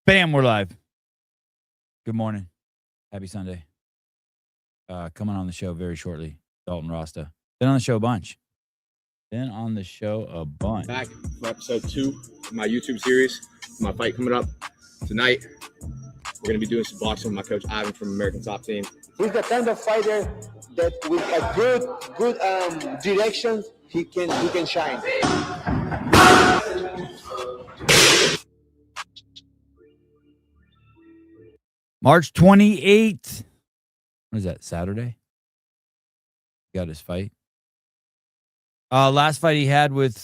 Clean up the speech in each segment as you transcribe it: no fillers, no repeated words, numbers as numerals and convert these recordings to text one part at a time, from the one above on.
Bam, we're live. Good morning. Happy Sunday. Coming on the show very shortly, Dalton Rosta. Been on the show a bunch. Back for episode 2 of my YouTube series. My fight coming up tonight. We're going to be doing some boxing with my coach Ivan from American Top Team. He's the kind of fighter that with a good direction, he can shine. March 28th. What is that, Saturday? Got his fight. Last fight he had with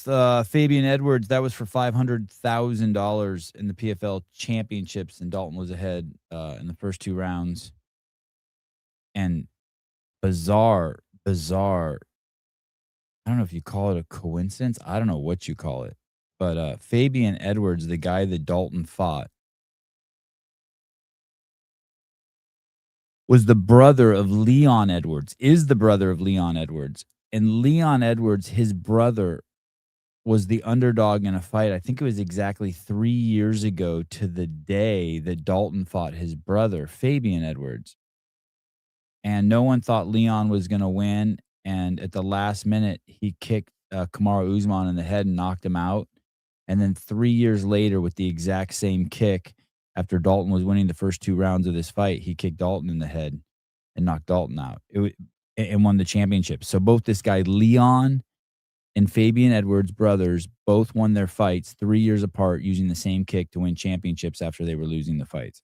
Fabian Edwards, that was for $500,000 in the PFL championships, and Dalton was ahead in the first 2 rounds. And bizarre, I don't know if you call it a coincidence. I don't know what you call it. But Fabian Edwards, the guy that Dalton fought, was the brother of Leon Edwards, is the brother of Leon Edwards. And Leon Edwards, his brother, was the underdog in a fight. I think it was exactly 3 years ago to the day that Dalton fought his brother, Fabian Edwards. And no one thought Leon was going to win. And at the last minute, he kicked Kamaru Usman in the head and knocked him out. And then 3 years later, with the exact same kick, after Dalton was winning the first 2 rounds of this fight, he kicked Dalton in the head and knocked Dalton out and won the championship. So both this guy, Leon, and Fabian Edwards, brothers, both won their fights 3 years apart using the same kick to win championships after they were losing the fights.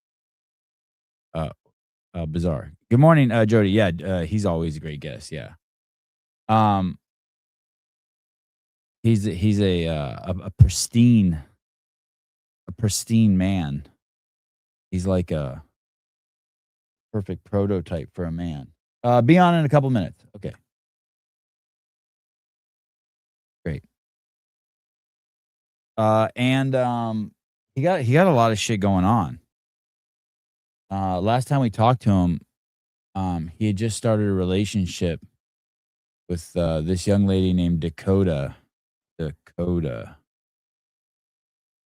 Bizarre. Good morning, Jody. Yeah, he's always a great guest. Yeah. He's a pristine man. He's like a perfect prototype for a man. Be on in a couple minutes. Okay. Great. And he got a lot of shit going on. Last time we talked to him, he had just started a relationship with this young lady named Dakota.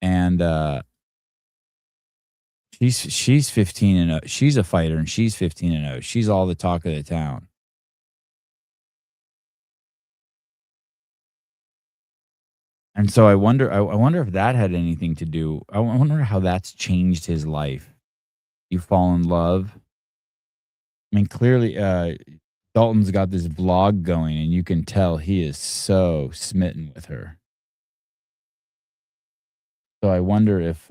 And she's 15 and 0. She's a fighter and she's 15 and 0. She's all the talk of the town. And so I wonder if that had anything to do. I wonder how that's changed his life. You fall in love. I mean, clearly, Dalton's got this vlog going, and you can tell he is so smitten with her. So I wonder if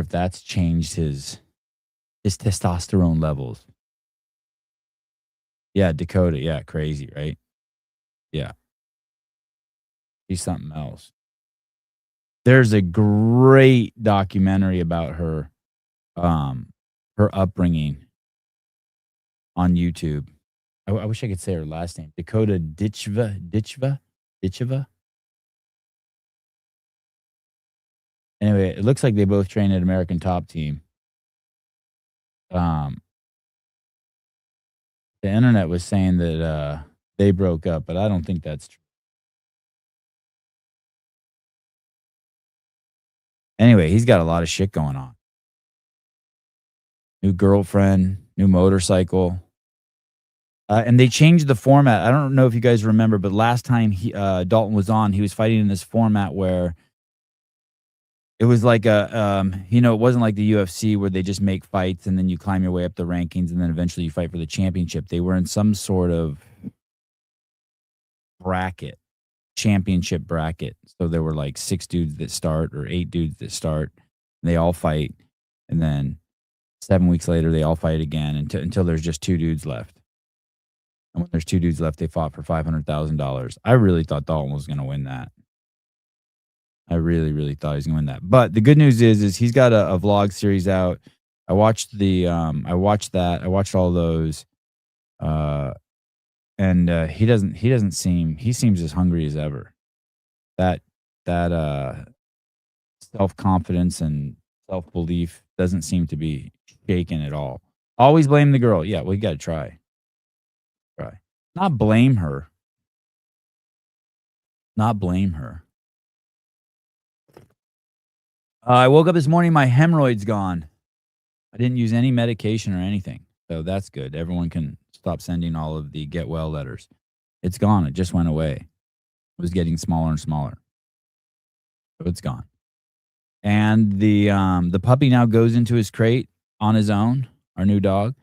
that's changed his testosterone levels. Yeah, Dakota. Yeah, crazy, right? Yeah. She's something else. There's a great documentary about her upbringing on YouTube. I wish I could say her last name. Dakota Ditchva. Anyway, it looks like they both train at American Top Team. The internet was saying that they broke up, but I don't think that's true. Anyway, he's got a lot of shit going on. New girlfriend, new motorcycle. And they changed the format. I don't know if you guys remember, but last time Dalton was on, he was fighting in this format where it was like it wasn't like the UFC where they just make fights and then you climb your way up the rankings and then eventually you fight for the championship. They were in some sort of championship bracket. So there were like 6 dudes that start or 8 dudes that start. And they all fight. And then 7 weeks later, they all fight again until there's just 2 dudes left. And when there's 2 dudes left, they fought for $500,000. I really thought Dalton was going to win that. I really, really thought he was going to win that. But the good news is he's got a vlog series out. I watched that. I watched all those. And he seems as hungry as ever. That self-confidence and self-belief doesn't seem to be shaken at all. Always blame the girl. Yeah, well, you got to try. Not blame her. I woke up this morning, my hemorrhoid's gone. I didn't use any medication or anything, so that's good. Everyone can stop sending all of the get well letters. It's gone. It just went away. It was getting smaller and smaller, so it's gone. And the puppy now goes into his crate on his own. Our new dog.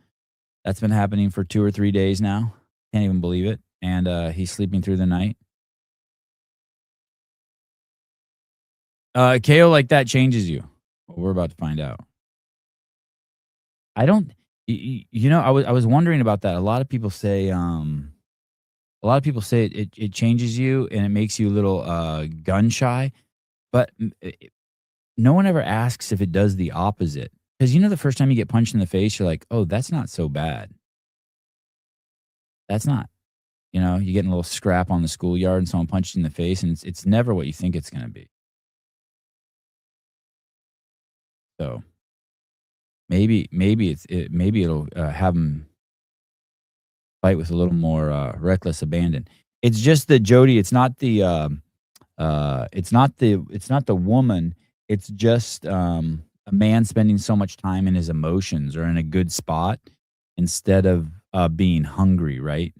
That's been happening for 2 or 3 days now. Can't even believe it. And he's sleeping through the night. KO like that changes you. Well, we're about to find out. I don't. You know, I was wondering about that. A lot of people say it changes you and it makes you a little gun shy, but no one ever asks if it does the opposite. Because you know, the first time you get punched in the face, you're like, oh, that's not so bad. That's not. You know, you get a little scrap on the schoolyard and someone punched you in the face, and it's never what you think it's going to be. So maybe it'll have them fight with a little more reckless abandon. It's just the Jody. It's not the woman. It's just a man spending so much time in his emotions or in a good spot instead of being hungry. Right?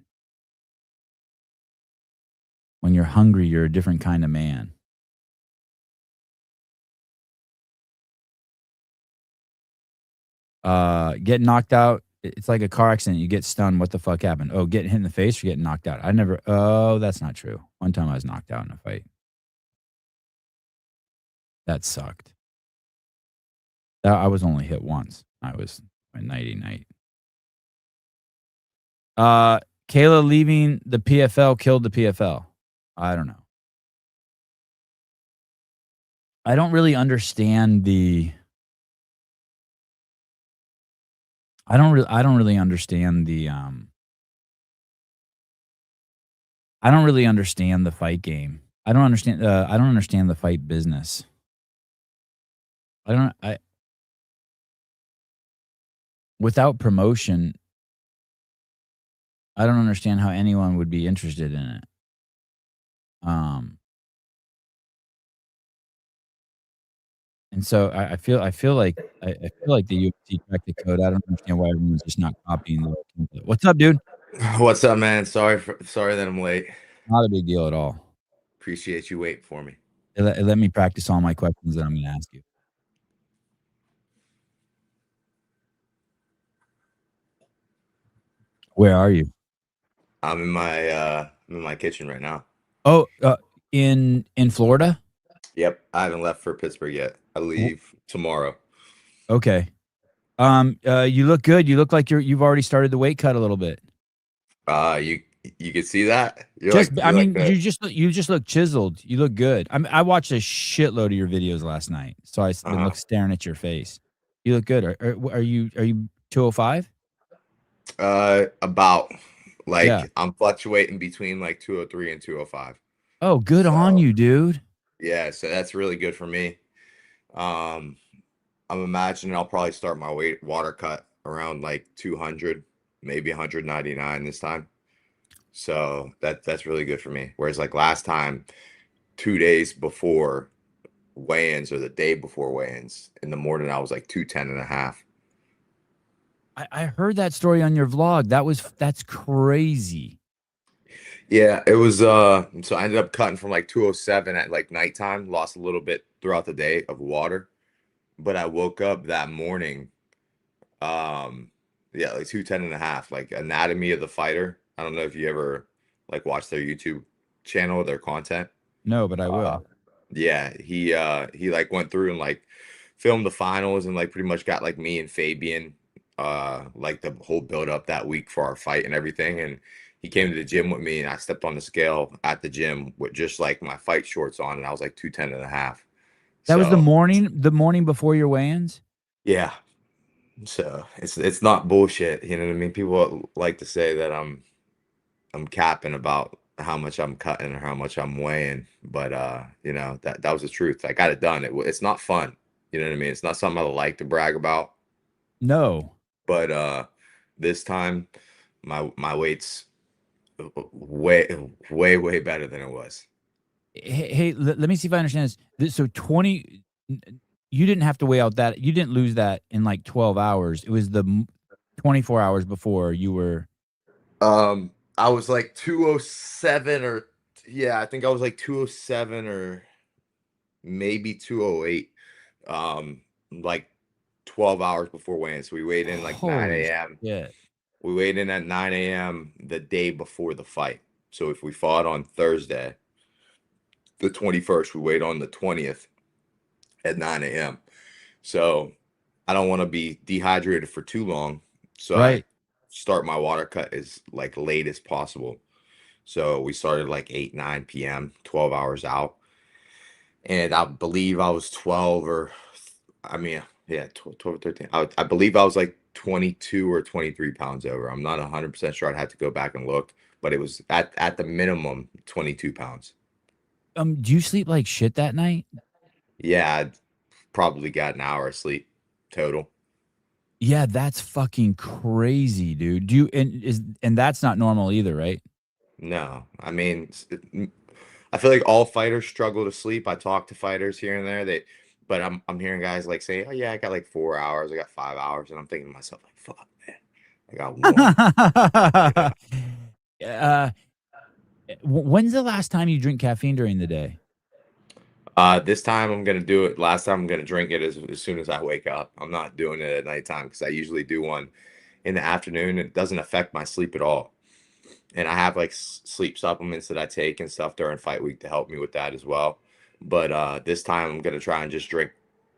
When you're hungry, you're a different kind of man. Get knocked out. It's like a car accident. You get stunned. What the fuck happened? Oh, getting hit in the face or getting knocked out. I never. Oh, that's not true. One time I was knocked out in a fight. That sucked. I was only hit once. I was a nighty night. Kayla leaving the PFL killed the PFL. I don't know. I don't really understand the. I don't really understand the. I don't really understand the fight game. I don't understand. I don't understand the fight business. Without promotion, I don't understand how anyone would be interested in it. And so I feel like the UFC cracked the code. I don't understand why everyone's just not copying the template. What's up, dude? What's up, man? Sorry that I'm late. Not a big deal at all. Appreciate you waiting for me. Let me practice all my questions that I'm going to ask you. Where are you? I'm in my kitchen right now. Oh, in Florida? Yep, I haven't left for Pittsburgh yet. I leave tomorrow. Okay. You look good. You look like you've already started the weight cut a little bit. You can see that. You just look chiseled. You look good. I watched a shitload of your videos last night, so I've been staring at your face. You look good. Are you 205? About like Yeah. I'm fluctuating between like 203 and 205. Oh, good on you, dude. Yeah, so that's really good for me. I'm imagining I'll probably start my water cut around like 200, maybe 199 this time. So that's really good for me. Whereas like last time, 2 days before weigh-ins or the day before weigh-ins, in the morning I was like 210 and a half. I heard that story on your vlog. That's crazy. Yeah, it was so I ended up cutting from like 207 at like nighttime, lost a little bit throughout the day of water. But I woke up that morning, yeah, like 210 and a half, like Anatomy of the Fighter. I don't know if you ever like watch their YouTube channel, their content. No, but I will. Yeah, he like went through and like filmed the finals and like pretty much got like me and Fabian like the whole build up that week for our fight and everything. And he came to the gym with me and I stepped on the scale at the gym with just like my fight shorts on and I was like 210 and a half. That was the morning before your weigh-ins? Yeah. So it's not bullshit. You know what I mean? People like to say that I'm capping about how much I'm cutting or how much I'm weighing, but you know, that was the truth. I got it done. It's not fun. You know what I mean? It's not something I like to brag about. No. But this time my weight's way better than it was. Hey, let me see if I understand this. So you didn't have to weigh out that you didn't lose that in like 12 hours. It was the 24 hours before you were. I was like 207 or yeah, I think I was like 207 or maybe 208. Like 12 hours before weigh-in. So we weighed in like 9 Holy a.m. shit. We weighed in at 9 a.m. the day before the fight. So if we fought on Thursday, the 21st, we weighed on the 20th at 9 a.m. So I don't want to be dehydrated for too long. So I Right. start my water cut as like late as possible. So we started like 8, 9 p.m., 12 hours out. And I believe I was 12 or, I mean, yeah, 12 or 13. I believe I was like 22 or 23 pounds over. I'm not 100% sure. I'd have to go back and look, but it was at the minimum 22 pounds. Do you sleep like shit that night? Yeah, I probably got an hour of sleep total. Yeah, that's fucking crazy, dude. Do you and that's not normal either, right? No, I mean, I feel like all fighters struggle to sleep. I talk to fighters here and there. But I'm hearing guys like say, "Oh yeah, I got like 4 hours. I got 5 hours," and I'm thinking to myself like, "Fuck, man, I got one." You know. uh, when's the last time you drink caffeine during the day? This time I'm gonna do it. Last time I'm gonna drink it as soon as I wake up. I'm not doing it at nighttime because I usually do one in the afternoon. It doesn't affect my sleep at all. And I have like sleep supplements that I take and stuff during fight week to help me with that as well. But this time I'm gonna try and just drink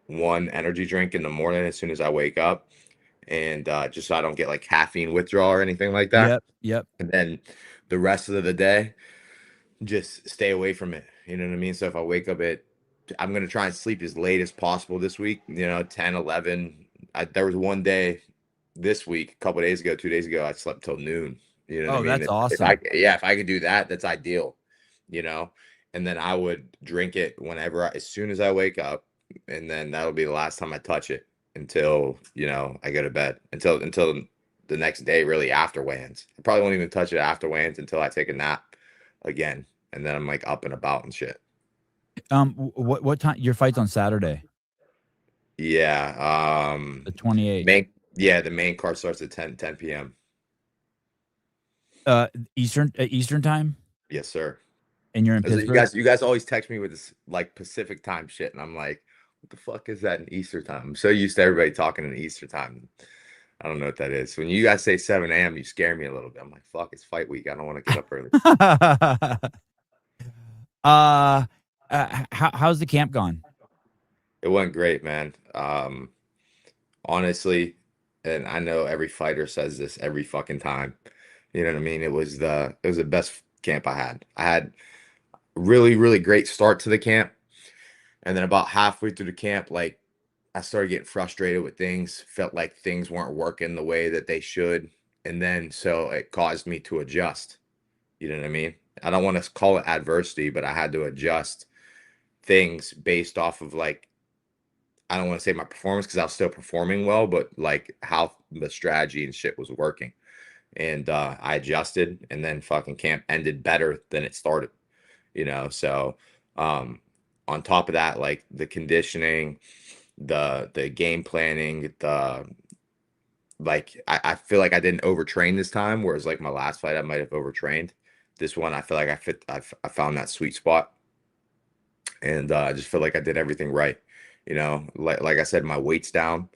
one energy drink in the morning as soon as I wake up, and just so I don't get like caffeine withdrawal or anything like that. Yep, yep. And then the rest of the day, just stay away from it. You know what I mean? So if I wake up I'm gonna try and sleep as late as possible this week. 10, 11. There was one day this week, a couple days ago, 2 days ago, I slept till noon. You know what I Oh, mean? that's If I could do that, that's ideal. You know, and then I would drink it as soon as I wake up, and then that'll be the last time I touch it until I go to bed until the next day, really after weigh-ins. I probably won't even touch it after weigh-ins until I take a nap again, and then I'm like up and about and shit. What time your fight's on Saturday, Yeah. the 28th, The main card starts at 10 p.m. Eastern time, Yes, sir. and you're in So Pittsburgh? you guys always text me with this like Pacific time shit, and I'm like, what the fuck is that in Easter time? I'm so used to everybody talking in Easter time. I don't know what that is. When you guys say 7 a.m., you scare me a little bit. I'm like, fuck, it's fight week. I don't want to get up early. uh, how's the camp gone? It went great, man. Honestly, and I know every fighter says this every fucking time. You know what I mean? It was the best camp I had. I had a really, really great start to the camp. And then about halfway through the camp, like I started getting frustrated with things, felt like things weren't working the way that they should. And then so it caused me to adjust. You know what I mean? I don't want to call it adversity, but I had to adjust things based off of like, I don't want to say my performance because I was still performing well, but like how the strategy and shit was working. And I adjusted, and then fucking camp ended better than it started. So um on top of that, like the conditioning, the game planning, I feel like I didn't overtrain this time, whereas like my last fight I might have overtrained. This one I feel like I found that sweet spot, and I just feel like I did everything right. Like I said, my weight's down,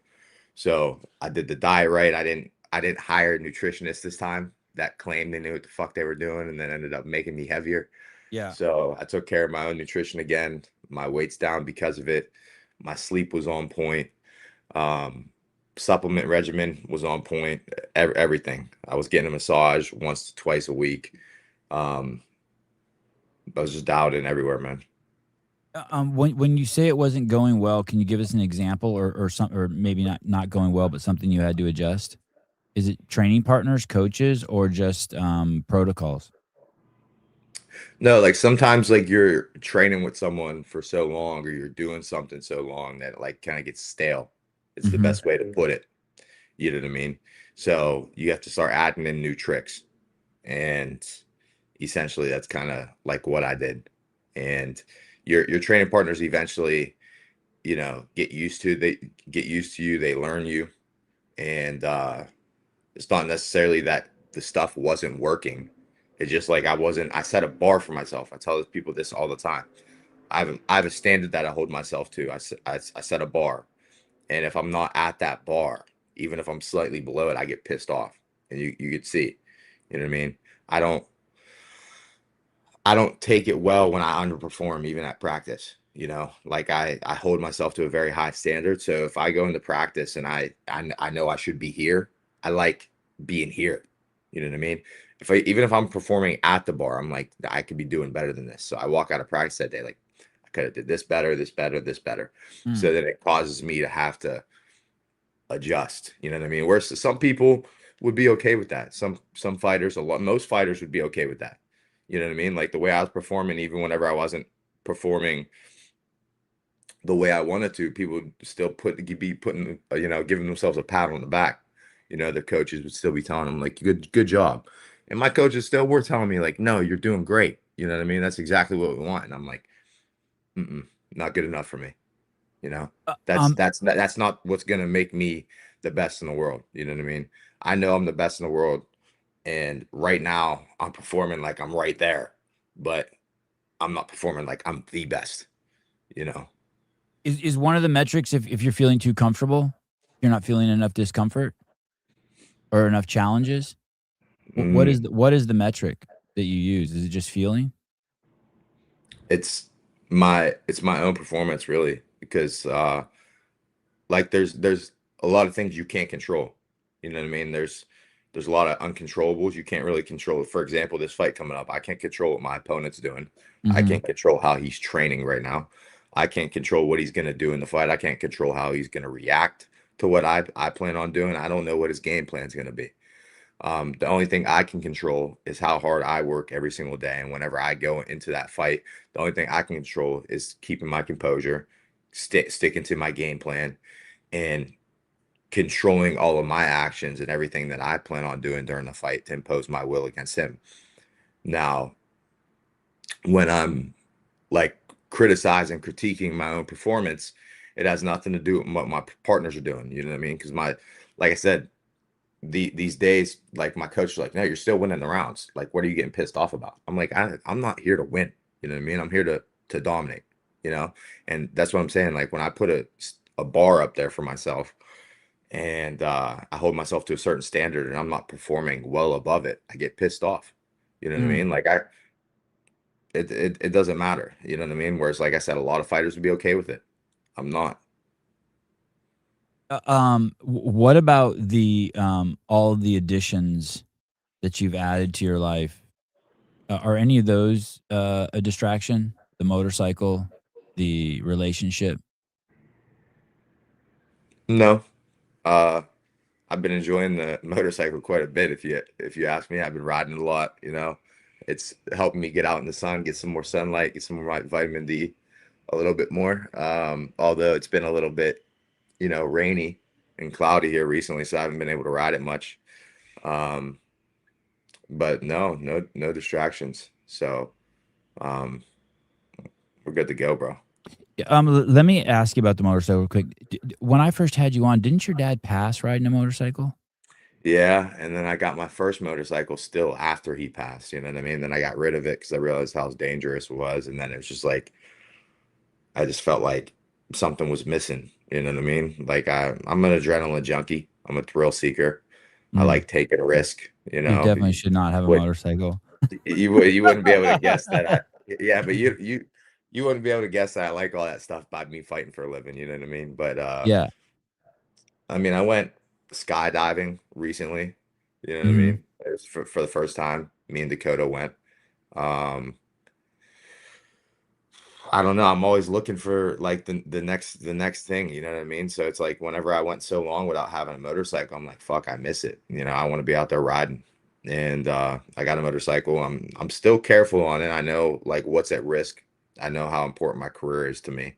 so I did the diet right. I didn't hire a nutritionist this time that claimed they knew what the fuck they were doing and then ended up making me heavier. Yeah. So I took care of my own nutrition again. My weight's down because of it. My sleep was on point. Um, Supplement regimen was on point. Everything. I was getting a massage once to twice a week. Um, I was just dialed in everywhere, man. When you say it wasn't going well, can you give us an example or some or maybe not going well, but something you had to adjust? Is it training partners, coaches, or just protocols? No, like sometimes like you're training with someone for so long or you're doing something so long that it like kind of gets stale. It's the Hmm. best way to put it. You know what I mean? So you have to start adding in new tricks. And essentially that's kind of like what I did. And your training partners eventually get used to. They get used to you. They learn you, and it's not necessarily that the stuff wasn't working. It's just like I set a bar for myself. I tell people this all the time. I have a standard that I hold myself to. I set a bar, and if I'm not at that bar, even if I'm slightly below it, I get pissed off, and you could see, you know what I mean. I don't I don't take it well when I underperform, even at practice. Like I hold myself to a very high standard. So if I go into practice and I know I should be here, I like being here. You know what I mean? Even if I'm performing at the bar, I'm like, I could be doing better than this. So I walk out of practice that day like, I could have did this better, this better, this better. So that it causes me to have to adjust. You know what I mean? Whereas some people would be okay with that. Some fighters, most fighters would be okay with that. You know what I mean? Like the way I was performing, even whenever I wasn't performing the way I wanted to, people would still be putting, giving themselves a pat on the back. The coaches would still be telling them like, good job. And my coaches still were telling me like, no, you're doing great. You know what I mean? That's exactly what we want. And I'm like, not good enough for me. That's not what's going to make me the best in the world. You know what I mean? I know I'm the best in the world. And right now I'm performing like I'm right there, but I'm not performing like I'm the best, Is one of the metrics if you're feeling too comfortable, you're not feeling enough discomfort or enough challenges? What is the metric that you use? Is it just feeling? It's my own performance really, because like there's a lot of things you can't control. You know what I mean? There's a lot of uncontrollables you can't really control. For example, this fight coming up, I can't control what my opponent's doing. I can't control how he's training right now. I can't control what he's going to do in the fight. I can't control how he's going to react to what I plan on doing. I don't know what his game plan is going to be. The only thing I can control is how hard I work every single day. And whenever I go into that fight, the only thing I can control is keeping my composure, sticking to my game plan, and controlling all of my actions and everything that I plan on doing during the fight to impose my will against him. Now, when I'm like criticizing, critiquing my own performance, it has nothing to do with what my partners are doing. You know what I mean? Because like I said, these days, like my coach is like, no, you're still winning the rounds. Like, what are you getting pissed off about? I'm like, I'm not here to win. You know what I mean? I'm here to dominate, and that's what I'm saying. Like when I put a bar up there for myself, and I hold myself to a certain standard and I'm not performing well above it, I get pissed off. You know what I mean? Like it doesn't matter. You know what I mean? Whereas, like I said, a lot of fighters would be okay with it. I'm not. What about the all of the additions that you've added to your life? Are any of those a distraction? The motorcycle, the relationship? No. I've been enjoying the motorcycle quite a bit. If you ask me, I've been riding a lot. It's helping me get out in the sun, get some more sunlight, get some more vitamin D, a little bit more. Although it's been a little bit, rainy and cloudy here recently, so I haven't been able to ride it much. But no distractions. So, we're good to go, bro. Let me ask you about the motorcycle real quick. When I first had you on, didn't your dad pass riding a motorcycle? Yeah, and then I got my first motorcycle still after he passed, you know what I mean? Then I got rid of it because I realized how dangerous it was, and then it was just like I just felt like something was missing, you know what I mean? Like I'm an adrenaline junkie. I'm a thrill seeker. I like taking a risk, You definitely should not have a Would- motorcycle. you wouldn't be able to guess that. Yeah, but you wouldn't be able to guess that I like all that stuff by me fighting for a living, you know what I mean? But Yeah. I mean, I went skydiving recently. You know what I mean? It was for the first time. Me and Dakota went. Um, I don't know. I'm always looking for like the next thing. You know what I mean? So it's like whenever I went so long without having a motorcycle, I'm like, fuck, I miss it. I want to be out there riding. And I got a motorcycle. I'm still careful on it. I know like what's at risk. I know how important my career is to me.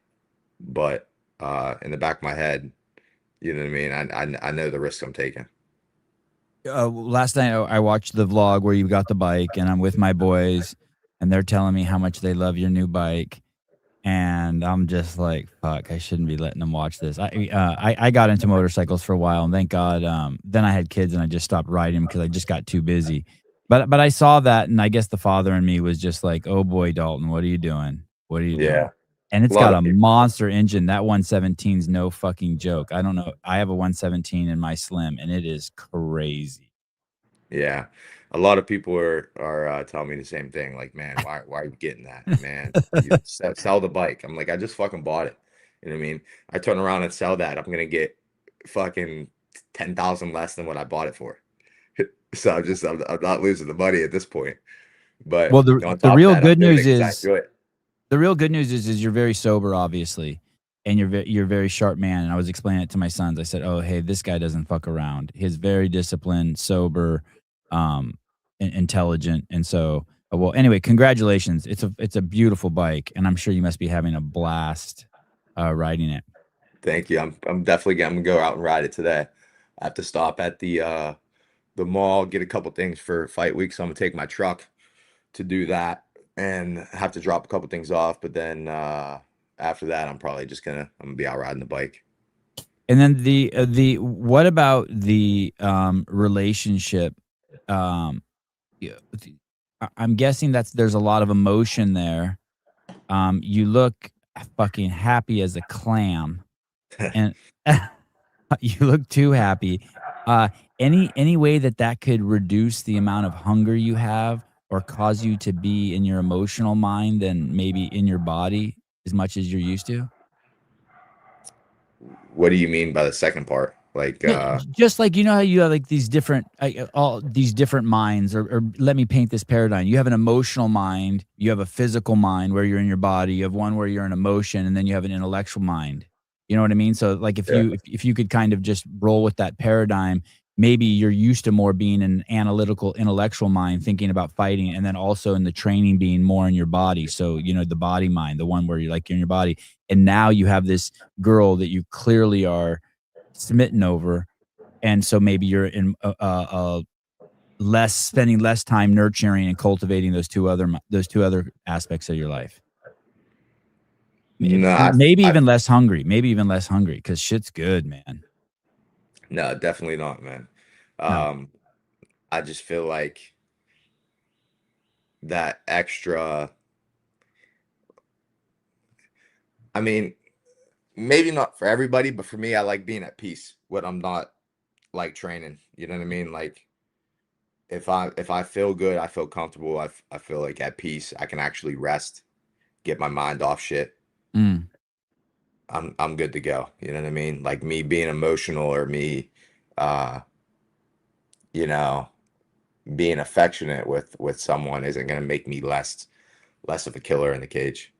But in the back of my head, you know what I mean? I know the risk I'm taking. Last night I watched the vlog where you got the bike, and I'm with my boys, and they're telling me how much they love your new bike. And I'm just like, fuck, I shouldn't be letting them watch this. I got into motorcycles for a while, and thank God, then I had kids and I just stopped riding them because I just got too busy. But I saw that, and I guess the father in me was just like, "Oh boy, Dalton, what are you doing? What are you doing?" Yeah. And A it's lot got of a people. monster engine. That 117's no fucking joke. I don't know. I have a 117 in my Slim, and it is crazy. Yeah. A lot of people are telling me the same thing. Like, man, why are you getting that? Man, you sell the bike. I'm like, I just fucking bought it. You know what I mean? I turn around and sell that. I'm gonna get fucking 10,000 less than what I bought it for. So I'm not losing the money at this point. But Well, the on the top of real that, I'm good doing news it because I is enjoy it. The real good news is you're very sober, obviously, and you're a very sharp man. And I was explaining it to my sons. I said, "Oh, hey, this guy doesn't fuck around. He's very disciplined, sober, um, intelligent." And so, well, anyway, congratulations. It's a beautiful bike, and I'm sure you must be having a blast riding it. Thank you. I'm definitely gonna go out and ride it today. I have to stop at the mall, get a couple things for fight week. So I'm gonna take my truck to do that and have to drop a couple things off. But then after that, I'm gonna be out riding the bike. And then the what about the relationship? Um, yeah, I'm guessing there's a lot of emotion there. You look fucking happy as a clam, and you look too happy. Uh, any way that could reduce the amount of hunger you have or cause you to be in your emotional mind than maybe in your body as much as you're used to? What do you mean by the second part? Like, Just like, you know how you have like these different all these different minds, or let me paint this paradigm. You have an emotional mind, you have a physical mind where you're in your body, you have one where you're an emotion, and then you have an intellectual mind. You know what I mean? So like yeah, if you could kind of just roll with that paradigm, maybe you're used to more being an analytical intellectual mind thinking about fighting, and then also in the training being more in your body. So, you know, the body mind, the one where you're like in your body. And now you have this girl that you clearly are smitten over, and so maybe you're in less spending less time nurturing and cultivating those two other aspects of your life. no, Maybe I even less hungry. Maybe even less hungry because shit's good, man. no, definitely not, man. No. Um, I just feel like that extra. I mean, maybe not for everybody, but for me, I like being at peace when I'm not like training. You know what I mean? Like if I feel good, I feel comfortable. I feel like at peace. I can actually rest, get my mind off shit. Mm. I'm good to go. You know what I mean? Like me being emotional or me, uh, you know, being affectionate with someone isn't gonna make me less of a killer in the cage.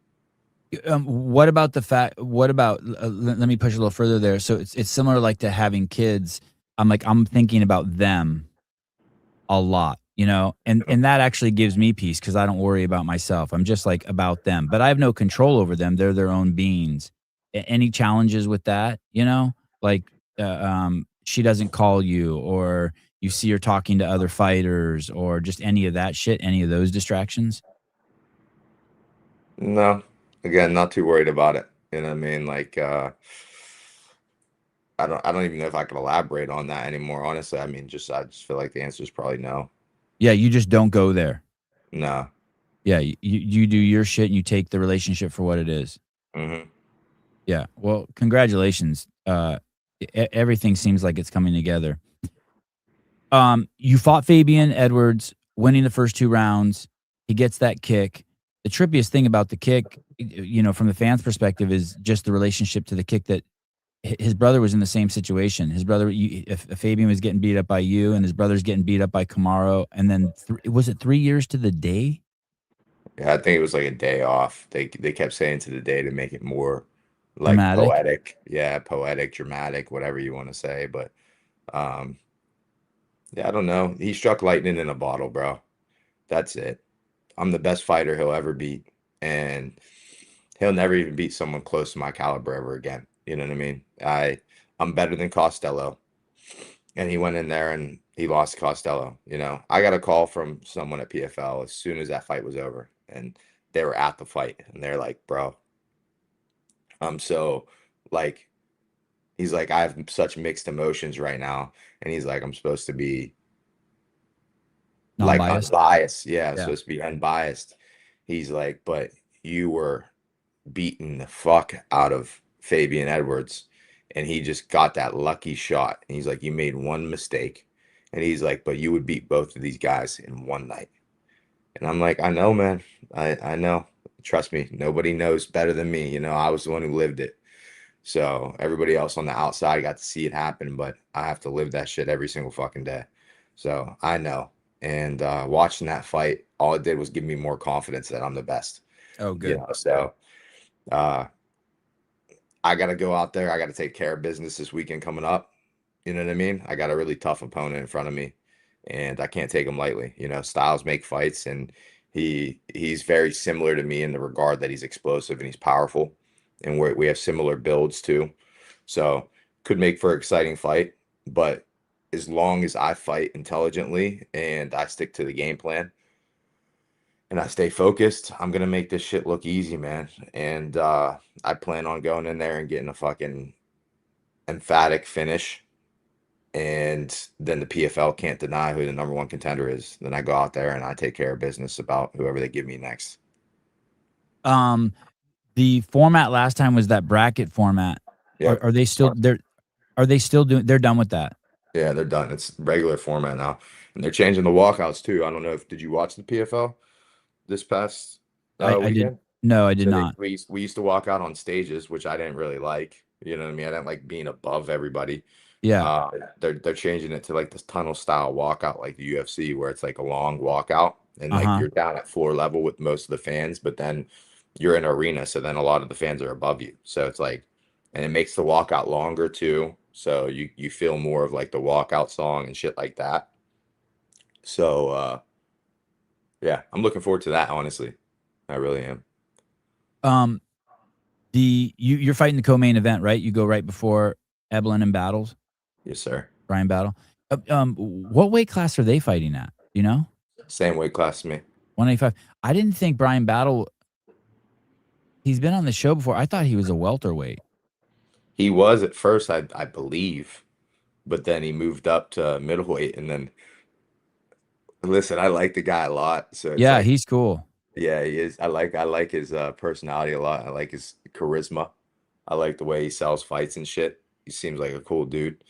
What about the fact? What about? Let me push a little further there. So it's similar like to having kids. I'm thinking about them a lot, you know, and that actually gives me peace because I don't worry about myself. I'm just like about them, but I have no control over them. They're their own beings. Any challenges with that, you know, like she doesn't call you, or you see her talking to other fighters, or just any of that shit, any of those distractions. No, again, not too worried about it. You know what I mean? Like I don't even know if I can elaborate on that anymore, honestly. I mean, I just feel like the answer is probably no. Yeah, you just don't go there. No. Yeah, you do your shit and you take the relationship for what it is. Hmm. Yeah. Well, congratulations. Everything seems like it's coming together. You fought Fabian Edwards, winning the first 2 rounds. He gets that kick. The trippiest thing about the kick, you know, from the fans' perspective, is just the relationship to the kick that his brother was in the same situation. His brother, if Fabian was getting beat up by you, and his brother's getting beat up by Camaro, and then was it 3 years to the day? Yeah, I think it was like a day off. They kept saying to the day to make it more like Dramatic. poetic. Yeah, poetic, dramatic, whatever you want to say. But um, yeah, I don't know. He struck lightning in a bottle, bro. That's it. I'm the best fighter he'll ever beat, and he'll never even beat someone close to my caliber ever again. You know what I mean? I'm better than Costello, and he went in there and he lost Costello. You know, I got a call from someone at PFL as soon as that fight was over, and they were at the fight, and they're like, "Bro, So like he's like, I have such mixed emotions right now. And he's like, I'm supposed to be like Non-biased. unbiased. Yeah, I'm Yeah. supposed to be unbiased. He's like, but you were beating the fuck out of Fabian Edwards. And he just got that lucky shot. And he's like, you made one mistake. And he's like, but you would beat both of these guys in one night. And I'm like, I know, man. I know. Trust me, nobody knows better than me. You know, I was the one who lived it. So everybody else on the outside got to see it happen, but I have to live that shit every single fucking day. So I know. And watching that fight, all it did was give me more confidence that I'm the best. Oh, good. So uh, I got to go out there. I got to take care of business this weekend coming up. You know what I mean? I got a really tough opponent in front of me, and I can't take him lightly. You know, styles make fights, and he's very similar to me in the regard that he's explosive and he's powerful, and we have similar builds too. So could make for an exciting fight, but as long as I fight intelligently and I stick to the game plan and I stay focused, I'm gonna make this shit look easy, man. And I plan on going in there and getting a fucking emphatic finish. And then the PFL can't deny who the number one contender is. Then I go out there and I take care of business about whoever they give me next. The format last time was that bracket format. Yeah. Are they still are they still doing? They're done with that. Yeah, they're done. It's regular format now, and they're changing the walkouts too. I don't know if did you watch the PFL this past I did. weekend? No, I did So not. we used to walk out on stages, which I didn't really like. You know what I mean? I didn't like being above everybody. Yeah. They're changing it to like this tunnel style walkout, like the UFC, where it's like a long walkout, and like Uh-huh. you're down at floor level with most of the fans, but then you're in an arena, so then a lot of the fans are above you. So it's like, and it makes the walkout longer too. So you feel more of like the walkout song and shit like that. So yeah, I'm looking forward to that, honestly. I really am. You're fighting the co-main event, right? You go right before Eblen and Battles, Yes, sir. Brian Battle. What weight class are they fighting at? You know, Same weight class as me. 185. I didn't think Brian Battle. He's been on the show before. I thought he was a welterweight. He was at first, I believe, but then he moved up to middleweight, and then listen, I like the guy a lot. So it's Yeah, like, he's cool. yeah, he is. I like his personality a lot. I like his charisma. I like the way he sells fights and shit. He seems like a cool dude.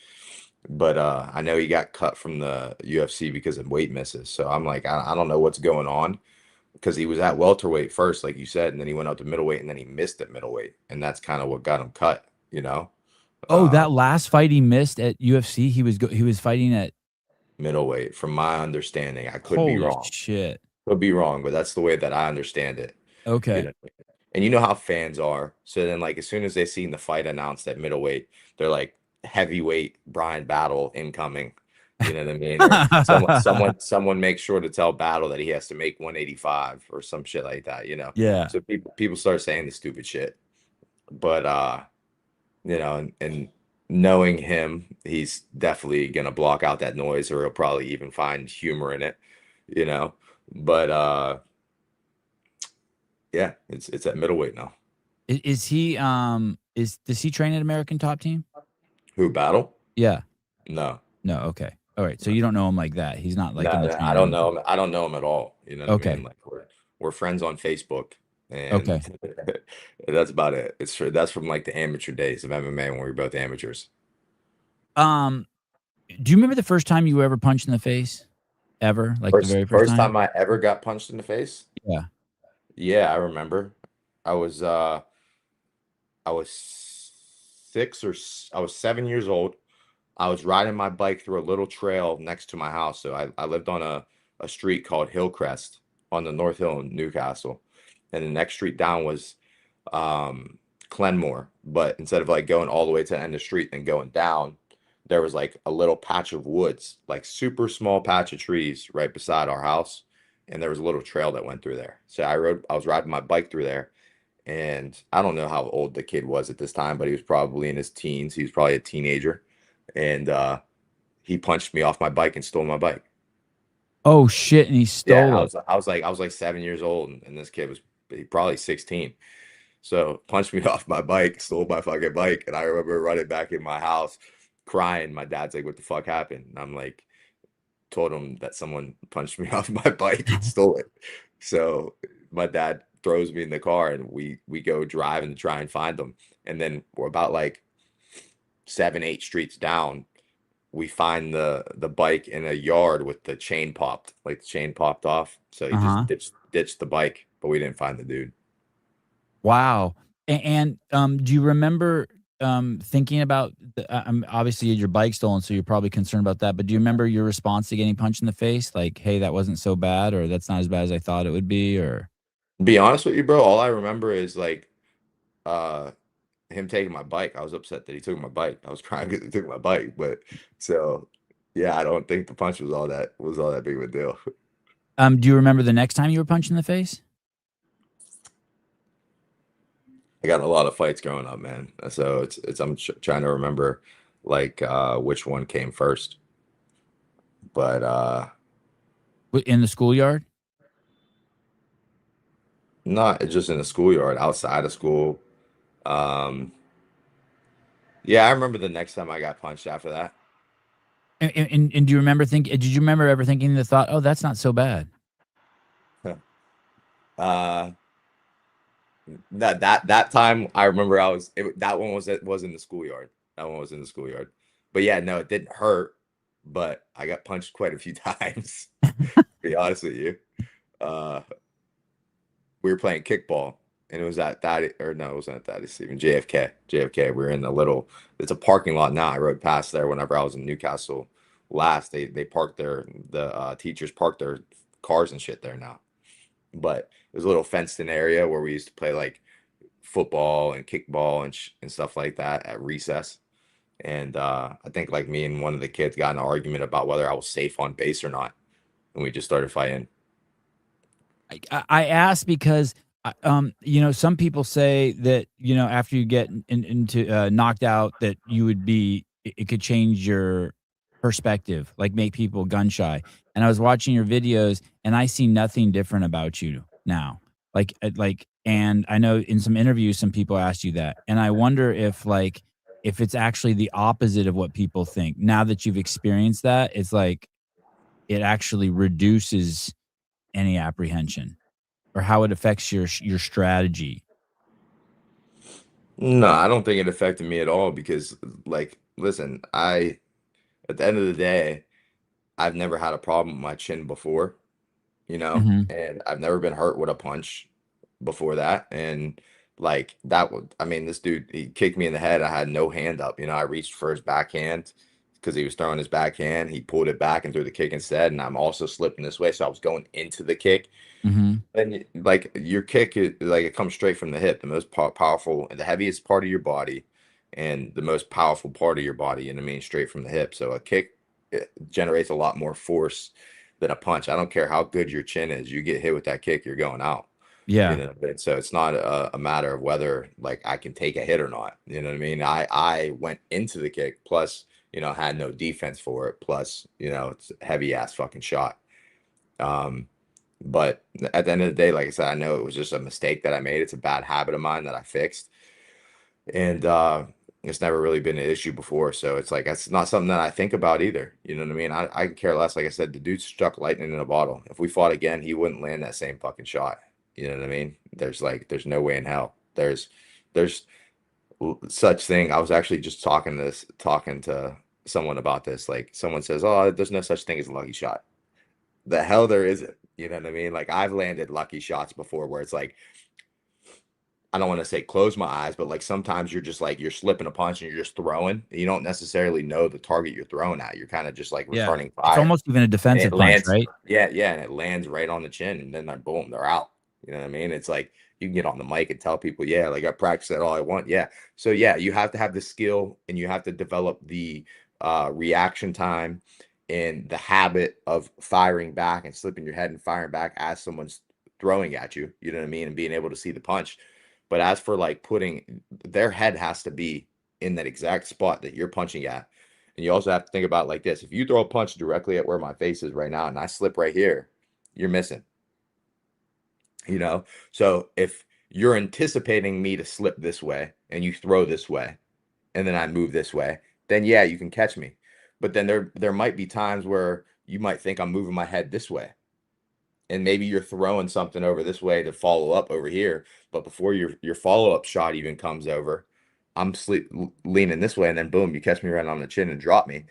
But I know he got cut from the UFC because of weight misses. So I'm like, I don't know what's going on because he was at welterweight first, like you said, and then he went up to middleweight and then he missed at middleweight. And that's kind of what got him cut, you know? Oh, Uh, that last fight he missed at UFC, he was fighting at. Middleweight, from my understanding. I could be Holy wrong. shit. Could be wrong, but that's the way that I understand it. You Okay. know, and you know how fans are. So then, like, as soon as they seen the fight announced at middleweight, they're like, heavyweight Brian Battle incoming. You know what I mean? Or someone makes sure to tell Battle that he has to make 185 or some shit like that. You know? Yeah. So people start saying the stupid shit. But you know, and knowing him, he's definitely gonna block out that noise, or he'll probably even find humor in it. You know? But yeah, it's at middleweight now. Is he does he train at American Top Team? Who Battle? Yeah. No, No, okay. All right. So you don't know him like that. He's not like in the no, I training don't room. know him. I don't know him at all. You know what I Okay. mean? Like we're friends on Facebook, Okay. and that's about it. That's from like the amateur days of MMA when we were both amateurs. Do you remember the first time you were ever punched in the face? Ever? Like the very first First time? time I ever got punched in the face. Yeah. Yeah, I remember. I was I was I was 7 years old. I was riding my bike through a little trail next to my house. So I lived on a street called Hillcrest on the North Hill in Newcastle. And the next street down was Clenmore. But instead of like going all the way to the end of the street and going down, there was like a little patch of woods, like super small patch of trees right beside our house. And there was a little trail that went through there. So I was riding my bike through there. And I don't know how old the kid was at this time, but he was probably in his teens. He was probably a teenager. And he punched me off my bike and stole my bike. Oh shit! And he Yeah, stole it. I was like 7 years old, and this kid was probably 16. So punched me off my bike, stole my fucking bike. And I remember running back in my house crying. My dad's like, what the fuck happened? And I'm like, told him that someone punched me off my bike and stole it. So my dad throws me in the car and we go driving to try and find them. And then we're about like 7, 8 streets down. We find the bike in a yard with the chain popped, like the chain popped off. So he just Uh-huh. ditched the bike, but we didn't find the dude. Wow. Do you remember, thinking about obviously, you had your bike stolen, so you're probably concerned about that, but do you remember your response to getting punched in the face? Like, "Hey, that wasn't so bad," or "That's not as bad as I thought it would be," or Be honest with you, bro, all I remember is like uh him taking my bike. I was upset that he took my bike. I was crying because he took my bike. But so yeah, I don't think the punch was all that big of a deal. do you remember the next time you were punched in the face? I got in a lot of fights growing up, man. So it's I'm trying to remember like which one came first. But In the schoolyard? not just in the schoolyard, outside of school. Um yeah, I remember the next time I got punched after that. And do you remember did you remember ever thinking the thought, "Oh, that's not so bad"? uh that time I remember that one was in the schoolyard. That one was in the schoolyard. But yeah, no, it didn't hurt, but I got punched quite a few times. To be honest with you. Uh we were playing kickball and it was at that or no, it wasn't at that, it's even JFK. JFK. We were in it's a parking lot now. I rode past there whenever I was in Newcastle last. They parked the teachers parked their cars and shit there now. But there's a little fenced in area where we used to play like football and kickball and stuff like that at recess. And I think like me and one of the kids got in an argument about whether I was safe on base or not, and we just started fighting. I asked because, some people say that, after you get into knocked out, that you would it could change your perspective, like make people gun shy. And I was watching your videos, and I see nothing different about you now. And I know in some interviews, some people asked you that, and I wonder if it's actually the opposite of what people think. Now that you've experienced that, it's like it actually reduces any apprehension, or how it affects your strategy. No, I don't think it affected me at all because like listen, I at the end of the day, I've never had a problem with my chin before, Mhm, and I've never been hurt with a punch before that. And like that would, I mean, this dude, he kicked me in the head. I had no hand up. I reached for his backhand because he was throwing his backhand. He pulled it back and threw the kick instead. And I'm also slipping this way. So I was going into the kick. mhm. And like your kick is like it comes straight from the hip, the most powerful and the heaviest part of your body, and the most powerful part of your body. Straight from the hip. So a kick it generates a lot more force than a punch. I don't care how good your chin is. You get hit with that kick, you're going out. Yeah, So it's not a matter of whether like I can take a hit or not. You know what I mean? I went into the kick, plus had no defense for it. Plus it's a heavy ass fucking shot. Um, but at the end of the day, like I said, I know it was just a mistake that I made. It's a bad habit of mine that I fixed. And it's never really been an issue before. So it's like that's not something that I think about either. You know what I mean? I could care less. Like I said, the dude struck lightning in a bottle. If we fought again, he wouldn't land that same fucking shot. You know what I mean? There's no way in hell. There's such thing. I was actually just talking to someone about this. Like someone says, "Oh, there's no such thing as a lucky shot." The hell there isn't. You know what I mean? Like I've landed lucky shots before where it's like I don't want to say close my eyes, but like sometimes you're just like you're slipping a punch and you're just throwing. You don't necessarily know the target you're throwing at. You're kind of just like yeah. returning It's fire. almost even a And it defensive punch, lands, right? yeah, yeah, and it lands right on the chin, and then they're boom, they're out. You know what I mean? It's like you can get on the mic and tell people, yeah, like I practice that all I want. Yeah. So yeah, you have to have the skill and you have to develop the reaction time and the habit of firing back and slipping your head and firing back as someone's throwing at you. You know what I mean? And being able to see the punch. But as for like putting their head has to be in that exact spot that you're punching at. And you also have to think about it like this. If you throw a punch directly at where my face is right now and I slip right here, you're missing. So you're anticipating me to slip this way and you throw this way and then I move this way, then yeah, you can catch me. But then there might be times where you might think I'm moving my head this way. And maybe you're throwing something over this way to follow up over here, but before your follow-up shot even comes over, I'm leaning this way, and then boom, you catch me right on the chin and drop me.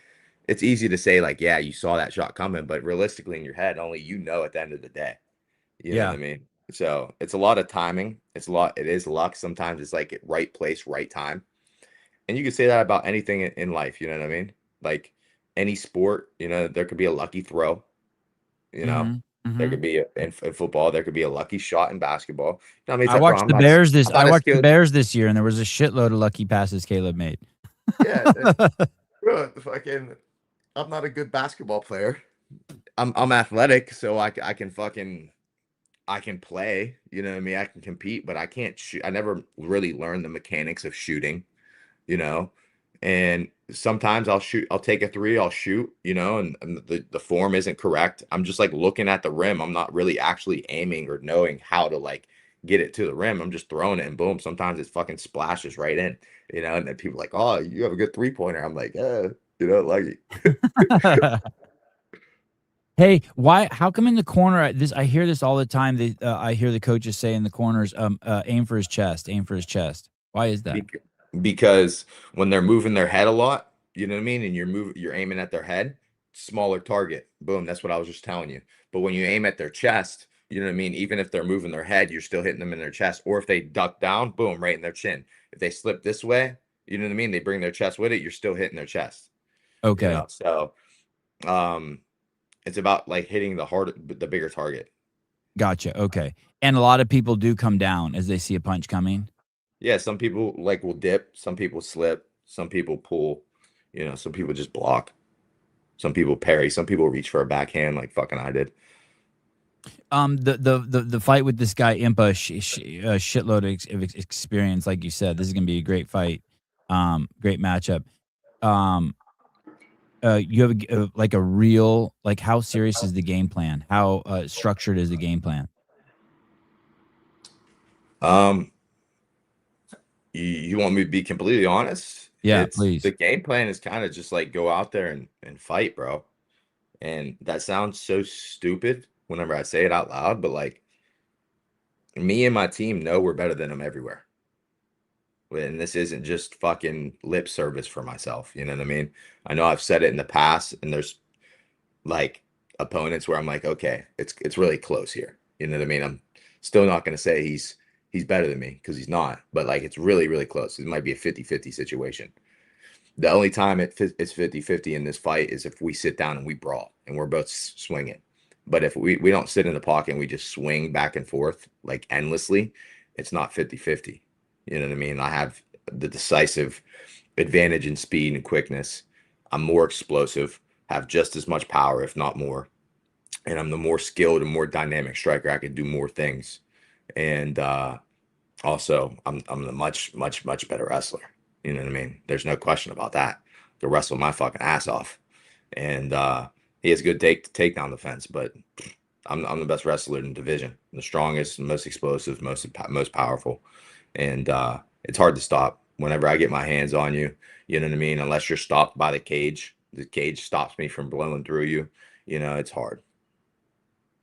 It's easy to say like, yeah, you saw that shot coming, but realistically in your head, only you know at the end of the day. You know what Yeah. I mean? So it's a lot of timing. It is luck. Sometimes it's like right place, right time. And you could say that about anything in life, you know what I mean? Like any sport, there could be a lucky throw, you know. Mhm. There Mhm. could be in football, there could be a lucky shot in basketball. You know what I mean? It's I like, bro, watched I'm the not as Bears I'm this I not as watched the skilled. Bears this year, and there was a shitload of lucky passes Caleb made. Yeah, bro, I'm not a good basketball player. I'm athletic, so I can play, you know what I mean? I can compete, but I can't shoot. I never really learned the mechanics of shooting, you know. And sometimes I'll take a three, I'll shoot, and the form isn't correct. I'm just like looking at the rim. I'm not really actually aiming or knowing how to like get it to the rim. I'm just throwing it and boom. Sometimes it fucking splashes right in, and then people are like, oh, you have a good 3-pointer. I'm like, lucky. Hey, how come in the corner I hear this all the time, I hear the coaches say in the corners, "Aim for his chest, aim for his chest." Why is that? Bec- because when they're moving their head a lot, you know what I mean, and you're aiming at their head, smaller target. Boom, that's what I was just telling you. But when you aim at their chest, you know what I mean, even if they're moving their head, you're still hitting them in their chest. Or if they duck down, boom, right in their chin. If they slip this way, you know what I mean, they bring their chest with it, you're still hitting their chest. Okay, So um it's about like hitting the bigger target. gotcha, okay. And a lot of people do come down as they see a punch coming? Yeah, some people like will dip, some people slip, some people pull, some people just block. Some people parry, some people reach for a backhand like fucking I did. The fight with this guy Impa, a shitload of experience, like you said. This is gonna be a great fight, great matchup. Um, you have like a real like how serious is the game plan? How structured is the game plan? Um, you want me to be completely honest? Yeah, It's the please. game plan is kind of just like go out there and fight, bro. And that sounds so stupid whenever I say it out loud, but like me and my team know we're better than them everywhere. And this isn't just fucking lip service for myself. You know what I mean? I know I've said it in the past, and there's like opponents where I'm like, okay, it's really close here. You know what I mean? I'm still not gonna say he's better than me because he's not, but like it's really, really close. It might be a 50-50 situation. The only time it's 50-50 in this fight is if we sit down and we brawl and we're both swinging. But if we don't sit in the pocket and we just swing back and forth like endlessly, it's not 50-50. You know what I mean? I have the decisive advantage in speed and quickness. I'm more explosive, have just as much power, if not more. And I'm the more skilled and more dynamic striker. I can do more things. And also, I'm the much, much, much better wrestler. You know what I mean? There's no question about that. I can wrestle my fucking ass off. And he has good takedown defense, but I'm the best wrestler in the division, the strongest, most explosive, most powerful, and it's hard to stop. Whenever I get my hands on you, you know what I mean. Unless you're stopped by the cage stops me from blowing through you. It's hard.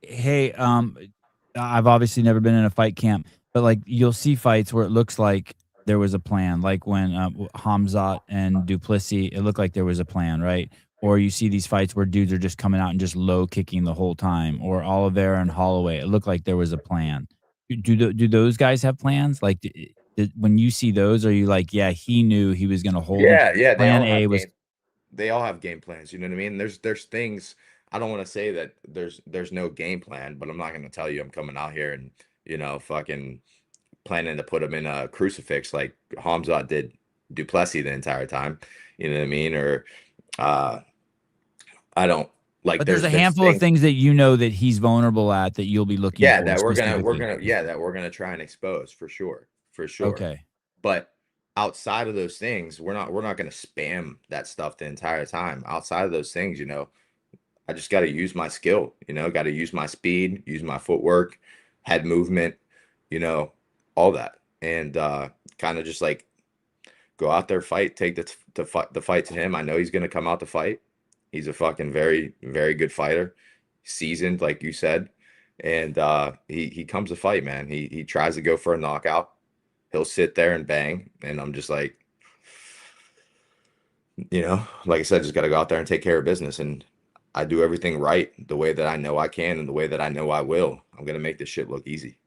Hey, I've obviously never been in a fight camp, but like you'll see fights where it looks like there was a plan, like when Hamzat and Duplessis, it looked like there was a plan, right? Or you see these fights where dudes are just coming out and just low kicking the whole time, or Oliveira and Holloway, it looked like there was a plan. Do those guys have plans? Like, when you see those, are you like, yeah, he knew he was going to hold him? Yeah. Plan A was They all have game plans. You know what I mean? There's things. I don't want to say that there's no game plan, but I'm not going to tell you I'm coming out here and fucking planning to put him in a crucifix like Hamzat did Duplessis the entire time. You know what I mean? Or uh I don't like but there's a there's handful of things things that you know that he's vulnerable at that you'll be looking yeah for that specifically. we're gonna try and expose for sure. For sure. Okay. But outside of those things, we're not gonna spam that stuff the entire time. Outside of those things, I just got to use my skill, got to use my speed, use my footwork, head movement, you know. all that, and kind of just like go out there, fight, take the fight to him. I know he's gonna come out to fight. He's a fucking very, very good fighter, seasoned, like you said. And he comes to fight, man. He tries to go for a knockout. He'll sit there and bang. And I'm just like, like I said, just gotta go out there and take care of business. And I do everything right the way that I know I can and the way that I know I will. I'm gonna make this shit look easy.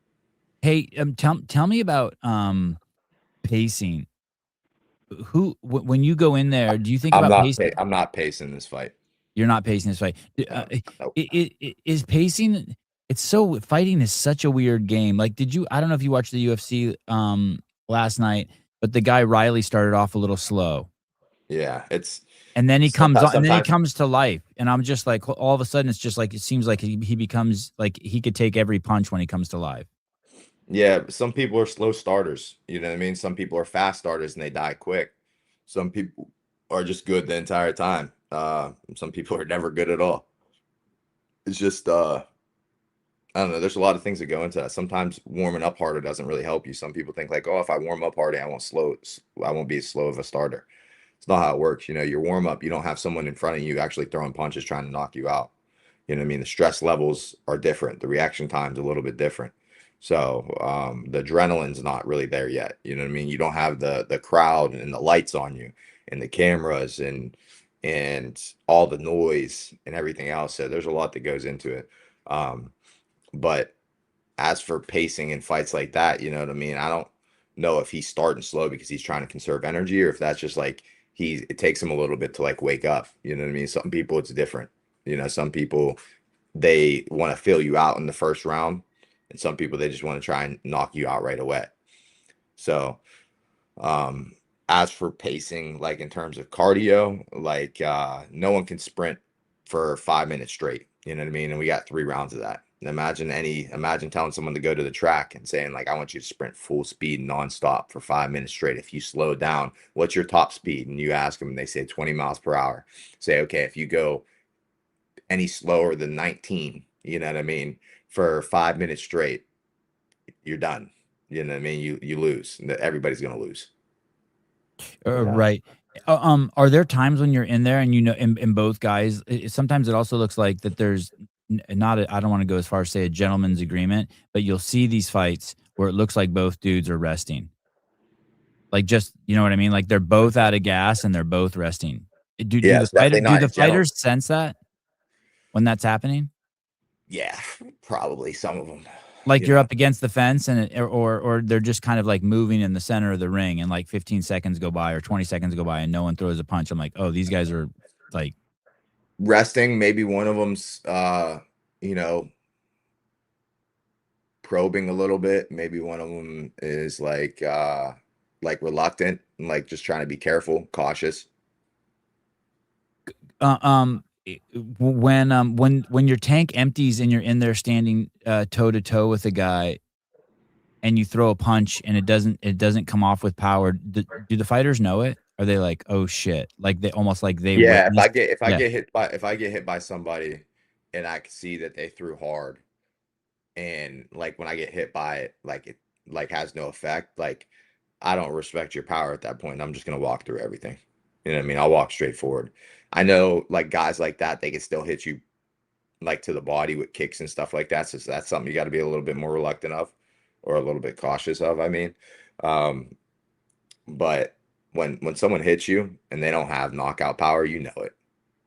Hey, tell me about pacing. When you go in there, do you think about pacing? I'm not pacing this fight. You're not pacing this fight. Nope. It is pacing. It's so fighting is such a weird game. Like, I don't know if you watched the UFC last night, but the guy Riley started off a little slow. Yeah, it's and then he comes on, and then he sometimes comes to life. And I'm just like, all of a sudden, it's just like it seems like he becomes like he could take every punch when he comes to life. yeah, some people are slow starters. You know what I mean? Some people are fast starters and they die quick. Some people are just good the entire time. Some people are never good at all. It's just I don't know. There's a lot of things that go into that. Sometimes warming up harder doesn't really help you. Some people think like, oh, if I warm up harder, I won't be as slow of a starter. It's not how it works. Your warm up, you don't have someone in front of you actually throwing punches trying to knock you out. You know what I mean? The stress levels are different. The reaction time's a little bit different. So the adrenaline's not really there yet. You know what I mean? You don't have the crowd and the lights on you and the cameras and all the noise and everything else. So there's a lot that goes into it. But as for pacing in fights like that, you know what I mean? I don't know if he's starting slow because he's trying to conserve energy, or if that's just like it takes him a little bit to like wake up. You know what I mean? Some people it's different. Some people they want to fill you out in the first round, and some people they just want to try and knock you out right away. So as for pacing, like in terms of cardio, like no one can sprint for 5 minutes straight. You know what I mean? And we got 3 rounds of that. And imagine telling someone to go to the track and saying, like, I want you to sprint full speed nonstop for 5 minutes straight. If you slow down, what's your top speed? And you ask them and they say 20 miles per hour. Say, okay, if you go any slower than 19, you know what I mean, for 5 minutes straight, you're done. You know what I mean? You lose. Everybody's gonna lose. Yeah. Right. Are there times when you're in there and in both guys, sometimes it also looks like that there's not I don't want to go as far as say a gentleman's agreement, but you'll see these fights where it looks like both dudes are resting. Like, just, you know what I mean? Like they're both out of gas and they're both resting. Do the fighters sense that when that's happening? Yeah, probably some of them. Like you're up against the fence or they're just kind of like moving in the center of the ring and like 15 seconds go by or 20 seconds go by and no one throws a punch. I'm like, oh, these guys are like resting. Maybe one of them's, probing a little bit. Maybe one of them is like reluctant and like just trying to be careful, cautious. When your tank empties and you're in there standing toe to toe with a guy and you throw a punch and it doesn't come off with power, do the fighters know it? Are they like, oh shit, like they almost like they yeah if I get hit by somebody and I can see that they threw hard, and like when I get hit by it, like it like has no effect, like I don't respect your power at that point. I'm just gonna walk through everything. You know what I mean? I'll walk straight forward. I know like guys like that, they can still hit you like to the body with kicks and stuff like that. So that's something you got to be a little bit more reluctant of, or a little bit cautious of. I mean, but when someone hits you and they don't have knockout power, you know it.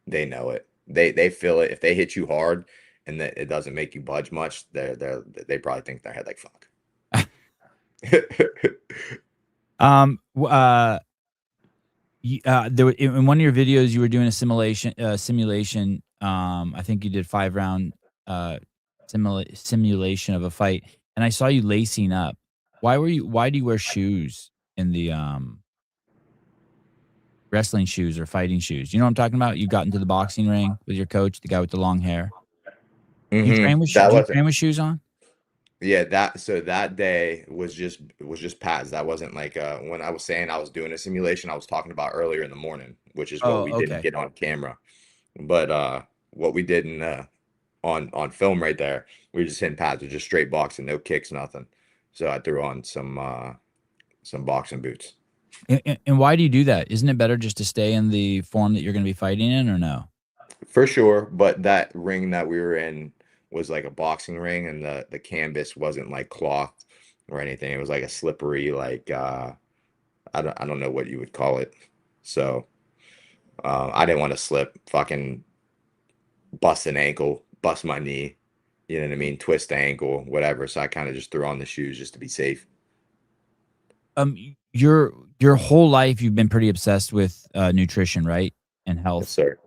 They know it. They feel it. If they hit you hard and that it doesn't make you budge much, they probably think in their head like fuck. In one of your videos, you were doing a simulation. I think you did 5-round simulation of a fight, and I saw you lacing up. Why do you wear shoes in the wrestling shoes or fighting shoes? You know what I'm talking about? You got into the boxing ring with your coach, the guy with the long hair. You train with shoes on? Yeah, that day was just pads. That wasn't like when I was saying I was doing a simulation, I was talking about earlier in the morning, which is what we didn't get on camera. But what we did on film right there, we were just hitting pads with just straight boxing, no kicks, nothing. So I threw on some boxing boots. And why do you do that? Isn't it better just to stay in the form that you're going to be fighting in, or no? For sure, but that ring that we were in was like a boxing ring, and the canvas wasn't like cloth or anything. It was like a slippery, like I don't know what you would call it. So I didn't want to slip, fucking bust an ankle, bust my knee, you know what I mean, twist the ankle, whatever. So I kind of just threw on the shoes just to be safe. Your whole life you've been pretty obsessed with nutrition, right? And Yes, health. sir.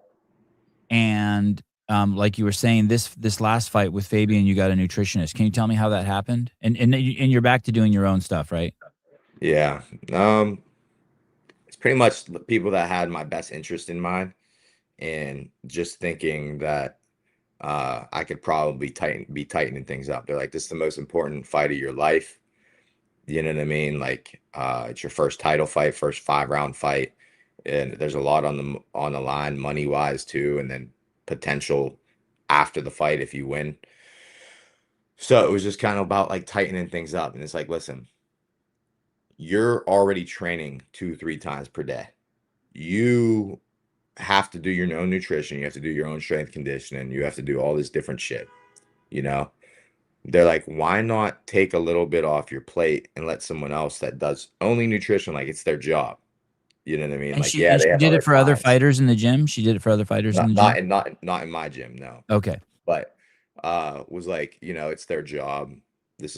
And like you were saying, this last fight with Fabian, you got a nutritionist. Can you tell me how that happened? And you're back to doing your own stuff, right? Yeah. It's pretty much the people that had my best interest in mind, and just thinking that I could probably be tightening things up. They're like, this is the most important fight of your life. You know what I mean? Like, it's your first title fight, first 5-round fight, and there's a lot on the line, money wise too, and then potential after the fight if you win. So it was just kind of about like tightening things up, and it's like, listen, you're already training 2-3 times per day. You have to do your own nutrition. You have to do your own strength conditioning. You have to do all this different shit, you know? They're like, why not take a little bit off your plate and let someone else that does only nutrition, like it's their job. You know what I mean? And Like, yeah, she they have did other it for other clients. fighters in the gym. She did it for other fighters in the gym. Not in my gym, no. Okay. But was like, it's their job.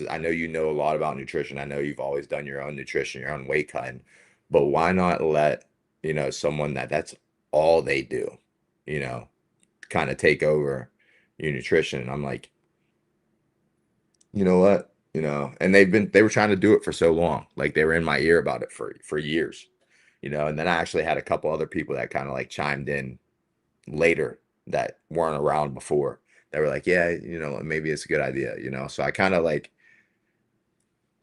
I know you know a lot about nutrition. I know you've always done your own nutrition, your own weight cutting, but why not let, someone that's all they do, kind of take over your nutrition? And I'm like, you know what? And they were trying to do it for so long. Like they were in my ear about it for years, and then I actually had a couple other people that kind of like chimed in later that weren't around before. They were like, yeah, maybe it's a good idea, So I kind of like,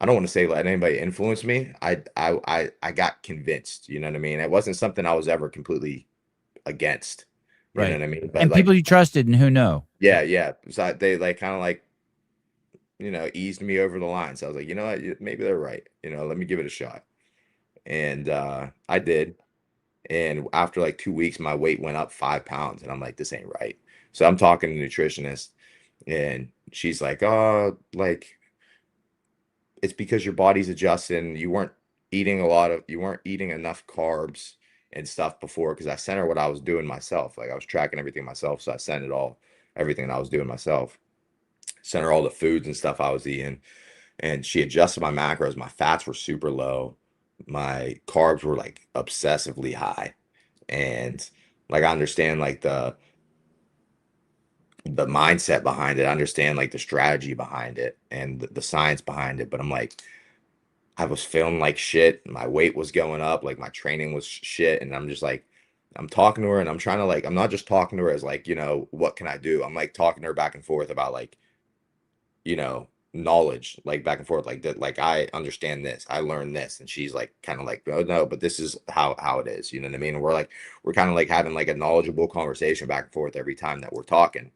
I don't want to say let anybody influence me. I got convinced, you know what I mean? It wasn't something I was ever completely against, you know Right. what I mean? But And people like, you trusted and who know. yeah. So they like kind of like, eased me over the line. So I was like, you know what, maybe they're right. Let me give it a shot. And I did. And after like 2 weeks, my weight went up 5 pounds. And I'm like, this ain't right. So I'm talking to a nutritionist, and she's like, oh, like, it's because your body's adjusting. You weren't you weren't eating enough carbs and stuff before. Cause I sent her what I was doing myself. Like I was tracking everything myself. So I sent everything that I was doing myself. Sent her all the foods and stuff I was eating. And she adjusted my macros. My fats were super low. My carbs were like obsessively high. And like I understand like the mindset behind it. I understand like the strategy behind it and the science behind it. But I'm like, I was feeling like shit. My weight was going up, like my training was shit. And I'm just like, I'm talking to her, and I'm trying to like, I'm not just talking to her as like, what can I do? I'm like talking to her back and forth about like, knowledge, like back and forth, like that, like I understand this, I learned this, and she's like kind of like, oh no, but this is how it is, you know what I mean? And we're kind of like having like a knowledgeable conversation back and forth every time that we're talking.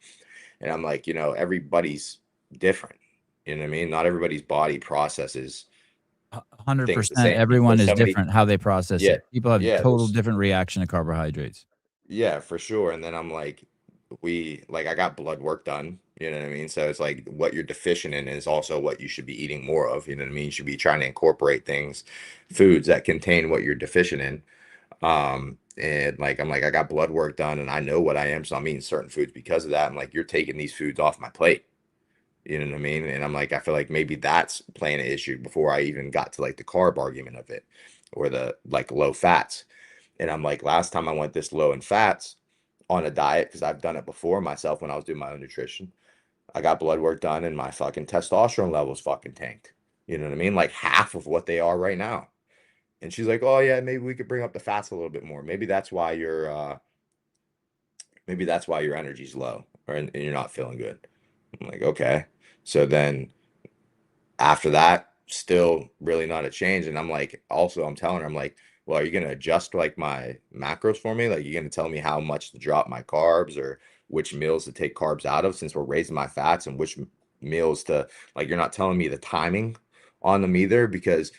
And I'm like, everybody's different, you know what I mean? Not everybody's body processes things the 100%. same. Everyone There's is somebody, different how they process yeah, it. People have yeah, total different reaction to carbohydrates. yeah, for sure. And then I'm like, I got blood work done, you know what I mean? So it's like what you're deficient in is also what you should be eating more of, you know what I mean? You should be trying to incorporate foods that contain what you're deficient in. And like, I'm like, I got blood work done and I know what I am. So I'm eating certain foods because of that. I'm like, you're taking these foods off my plate. You know what I mean? And I'm like, I feel like maybe that's playing an issue before I even got to like the carb argument of it, or the like low fats. And I'm like, last time I went this low in fats on a diet, because I've done it before myself when I was doing my own nutrition, I got blood work done and my fucking testosterone levels fucking tanked. You know what I mean? Like half of what they are right now. And she's like, oh yeah, maybe we could bring up the fats a little bit more. Maybe that's why your energy's low, or and you're not feeling good. I'm like, okay. So then after that, still really not a change. And I'm like, also, I'm telling her, I'm like, well, are you going to adjust like my macros for me? Like, you're going to tell me how much to drop my carbs, or which meals to take carbs out of, since we're raising my fats, and which meals to, like, you're not telling me the timing on them either, because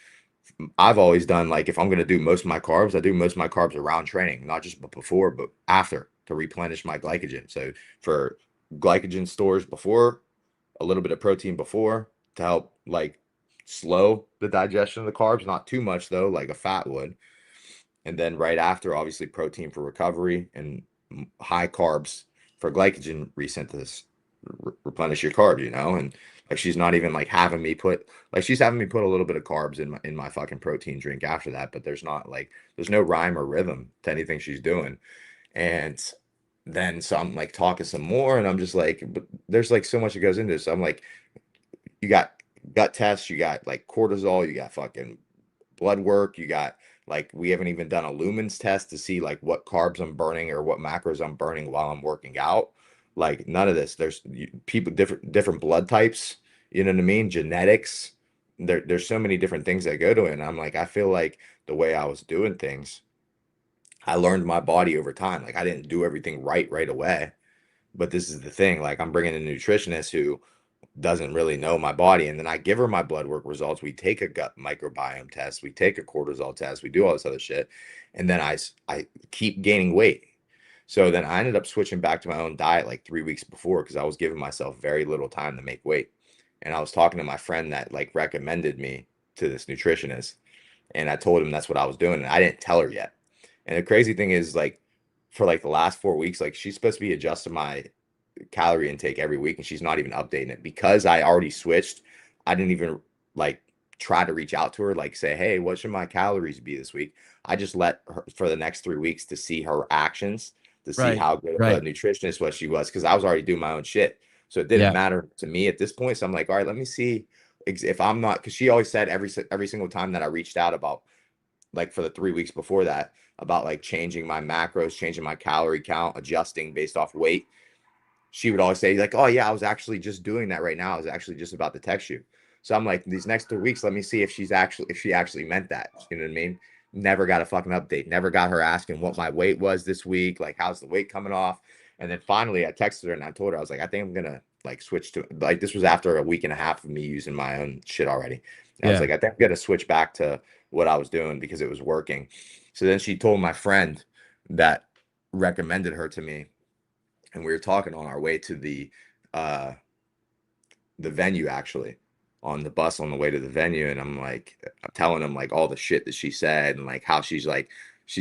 I've always done, like, if I'm going to do most of my carbs, I do most of my carbs around training, not just before, but after, to replenish my glycogen. So for glycogen stores before, a little bit of protein before to help like slow the digestion of the carbs, not too much though, like a fat would. And then right after, obviously, protein for recovery and high carbs for glycogen resynthesis, replenish your carbs, you know. And like, she's not even like having me put, like, she's having me put a little bit of carbs in my fucking protein drink after that, but there's not like, there's no rhyme or rhythm to anything she's doing. And then so I'm like talking some more, and I'm just like, but there's like so much that goes into this. So I'm like, you got gut tests, you got like cortisol, you got fucking blood work, you got, like, we haven't even done a lumens test to see like what carbs I'm burning or what macros I'm burning while I'm working out. Like, none of this. There's people, different blood types, you know what I mean? Genetics. There's so many different things that go to it. And I'm like, I feel like the way I was doing things, I learned my body over time. Like, I didn't do everything right away. But this is the thing. Like, I'm bringing a nutritionist who doesn't really know my body, and then I give her my blood work results. We take a gut microbiome test, we take a cortisol test, we do all this other shit, and then I keep gaining weight. So then I ended up switching back to my own diet like 3 weeks before, because I was giving myself very little time to make weight. And I was talking to my friend that like recommended me to this nutritionist, and I told him that's what I was doing, and I didn't tell her yet. And the crazy thing is, like, for like the last 4 weeks, like, she's supposed to be adjusting my calorie intake every week, and she's not even updating it, because I already switched. I didn't even like try to reach out to her, like say, hey, what should my calories be this week? I just let her for the next 3 weeks to see her actions, to see Right. how good of a Right. nutritionist what she was, because I was already doing my own shit. So it didn't Yeah. matter to me at this point. So I'm like, all right, let me see if I'm not, because she always said every single time that I reached out about, like, for the 3 weeks before that, about like changing my macros, changing my calorie count, adjusting based off weight, she would always say like, oh yeah, I was actually just doing that right now. I was actually just about to text you. So I'm like, these next 3 weeks, let me see if she actually meant that. You know what I mean? Never got a fucking update. Never got her asking what my weight was this week. Like, how's the weight coming off? And then finally I texted her and I told her, I was like, I think I'm gonna like switch to, like, this was after a week and a half of me using my own shit already. And I was Yeah. like, I think I'm gonna switch back to what I was doing because it was working. So then she told my friend that recommended her to me, and we were talking on our way to uh the venue, actually, on the bus on the way to the venue, and I'm telling him like all the shit that she said, and like how she's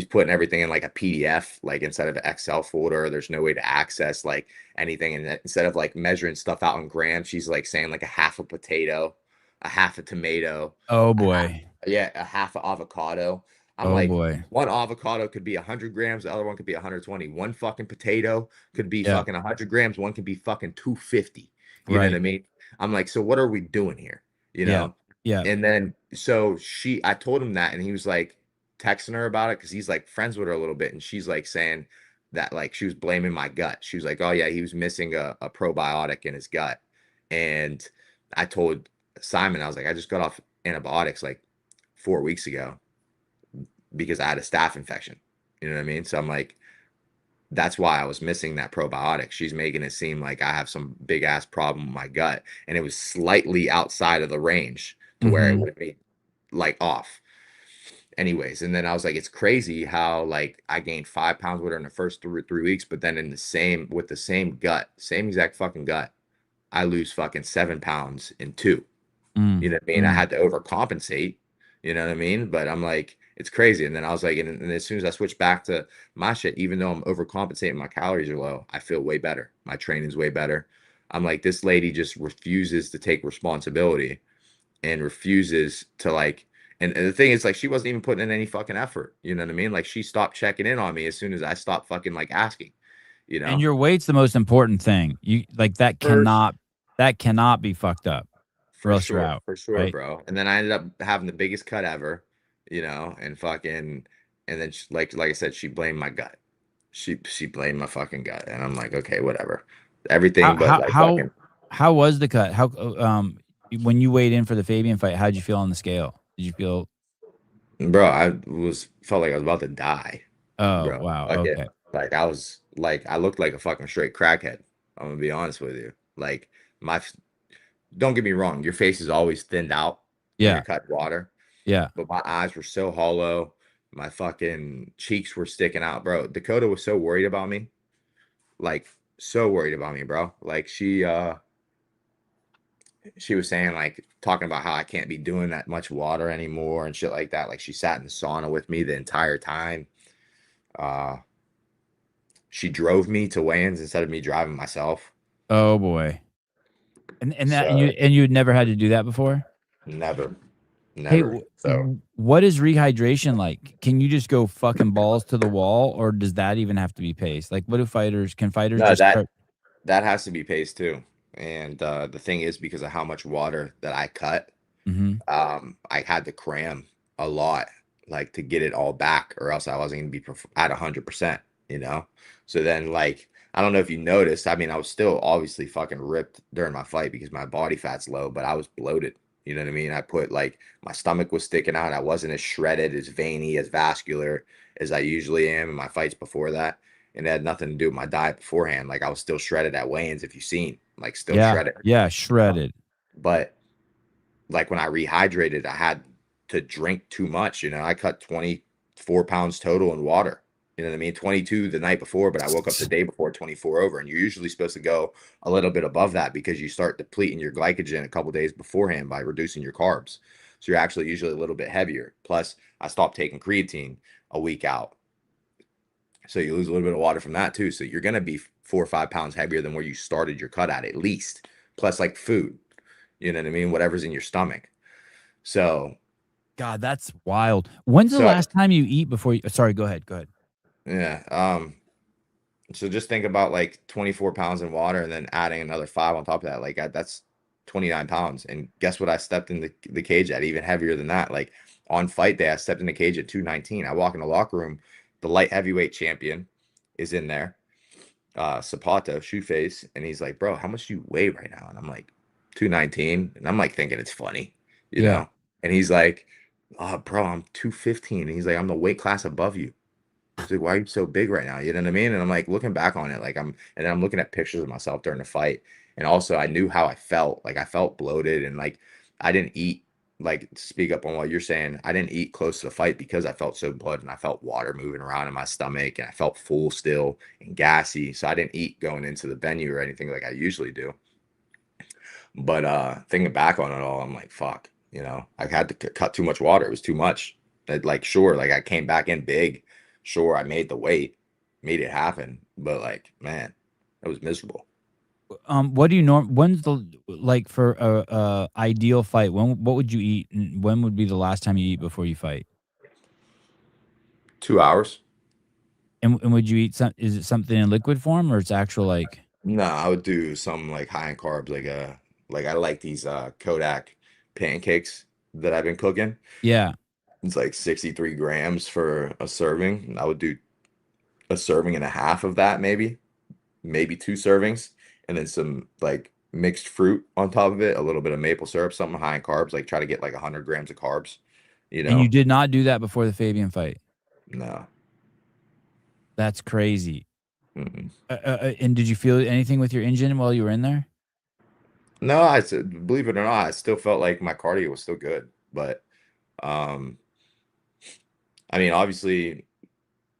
putting everything in like a PDF, like inside of an Excel folder. There's no way to access like anything, and instead of like measuring stuff out in grams, she's like saying like a half a potato, a half a tomato, Oh a half, boy. yeah, a half a avocado. I'm Oh like, boy. one avocado could be 100 grams, the other one could be 120. One fucking potato could be Yeah. fucking 100 grams, one could be fucking 250. You know what I Right. mean? I'm like, so what are we doing here? You Yeah. know? Yeah. And then so I told him that, and he was like texting her about it because he's like friends with her a little bit, and she's like saying that like she was blaming my gut. She was like, oh yeah, he was missing a probiotic in his gut. And I told Simon, I was like, I just got off antibiotics like 4 weeks ago because I had a staph infection. You know what I mean? So I'm like, that's why I was missing that probiotic. She's making it seem like I have some big ass problem with my gut, and it was slightly outside of the range to where it Mm-hmm. would be like off. Anyways, and then I was like, it's crazy how like I gained 5 pounds with her in the first 3 weeks, but then in the same with the same gut, same exact fucking gut, I lose fucking 7 pounds in two. You Mm. know what I mean? I Mm. had to overcompensate, you know what I mean? But I'm like, it's crazy. And then I was like, and as soon as I switch back to my shit, even though I'm overcompensating, my calories are low, I feel way better. My training's way better. I'm like, this lady just refuses to take responsibility and refuses to like, and the thing is, like, she wasn't even putting in any fucking effort. You know what I mean? Like, she stopped checking in on me as soon as I stopped fucking like asking, you And know? your weight's the most important thing. You like For that cannot be fucked up or else you're out, For sure, right? bro. And then I ended up having the biggest cut ever, and fucking, and then like I said, she blamed my gut. She blamed my fucking gut, and I'm like, okay, whatever, How everything but how like how fucking, how was the cut? How when you weighed in for the Fabian fight, how'd you feel on the scale? Did you feel bro. I was felt like I was about to die, oh bro. wow, Like okay. it, like I was like I looked like a fucking straight crackhead. I'm gonna be honest with you. Like my, don't get me wrong, your face is always thinned out when Yeah. you're cutting water. Yeah. But my eyes were so hollow. My fucking cheeks were sticking out, bro. Dakota was so worried about me. Like, so worried about me, bro. Like, she was saying, like, talking about how I can't be doing that much water anymore and shit like that. Like, she sat in the sauna with me the entire time. She drove me to weigh-ins instead of me driving myself. Oh boy. And that So you had never had to do that before? never. Hey, So what is rehydration like? Can you just go fucking balls to the wall, or does that even have to be paced? Like, what do fighters no, just start? that has to be paced too. And the thing is, because of how much water that I cut, Mhm. I had to cram a lot, like to get it all back, or else I wasn't gonna be at 100%, you know? So then, like, I don't know if you noticed, I mean, I was still obviously fucking ripped during my fight because my body fat's low, but I was bloated. You know what I mean? I put like my stomach was sticking out. I wasn't as shredded, as veiny, as vascular as I usually am in my fights before that. And it had nothing to do with my diet beforehand. Like I was still shredded at weigh-ins, if you've seen, like still Yeah. shredded. Yeah, shredded. But like when I rehydrated, I had to drink too much. You know, I cut 24 pounds total in water. You know what I mean? 22 the night before, but I woke up the day before 24 over. And you're usually supposed to go a little bit above that because you start depleting your glycogen a couple days beforehand by reducing your carbs. So you're actually usually a little bit heavier. Plus, I stopped taking creatine a week out. So you lose a little bit of water from that too. So you're going to be 4 or 5 pounds heavier than where you started your cut at least. Plus, like food, you know what I mean? Whatever's in your stomach. So, God, that's wild. When's the so last time you eat before you sorry, go ahead, go ahead. yeah. So just think about like 24 pounds in water and then adding another 5 on top of that. Like that's 29 pounds. And guess what? I stepped in the cage at even heavier than that. Like on fight day, I stepped in the cage at 219. I walk in the locker room, the light heavyweight champion is in there. Sapato, Shoeface, and he's like, bro, how much do you weigh right now? And I'm like, 219. And I'm like thinking it's funny, you Yeah. know? And he's like, oh, bro, I'm 215. And he's like, I'm the weight class above you. He's like, why are you so big right now? You know what I mean? And I'm like looking back on it, like and then I'm looking at pictures of myself during the fight. And also I knew how I felt. Like I felt bloated and like I didn't eat, like to speak up on what you're saying, I didn't eat close to the fight because I felt so bloated and I felt water moving around in my stomach and I felt full still and gassy. So I didn't eat going into the venue or anything like I usually do. But thinking back on it all, I'm like, fuck, you know, I had to cut too much water. It was too much. Like, sure, like I came back in big. Sure, I made the weight, made it happen. But like, man, it was miserable. What do you when's the like for a ideal fight? What would you eat? And when would be the last time you eat before you fight? 2 hours. And would you eat is it something in liquid form or it's actual like No, I would do something like high in carbs, like I like these Kodak pancakes that I've been cooking. Yeah. It's like 63 grams for a serving. I would do a serving and a half of that, maybe 2 servings, and then some like mixed fruit on top of it, a little bit of maple syrup, something high in carbs, like try to get like 100 grams of carbs, you And you know? did not do that before the Fabian fight? No. That's crazy. Mm-mm. And did you feel anything with your engine while you were in there? No, I said, believe it or not, I still felt like my cardio was still good, but um, I mean, obviously,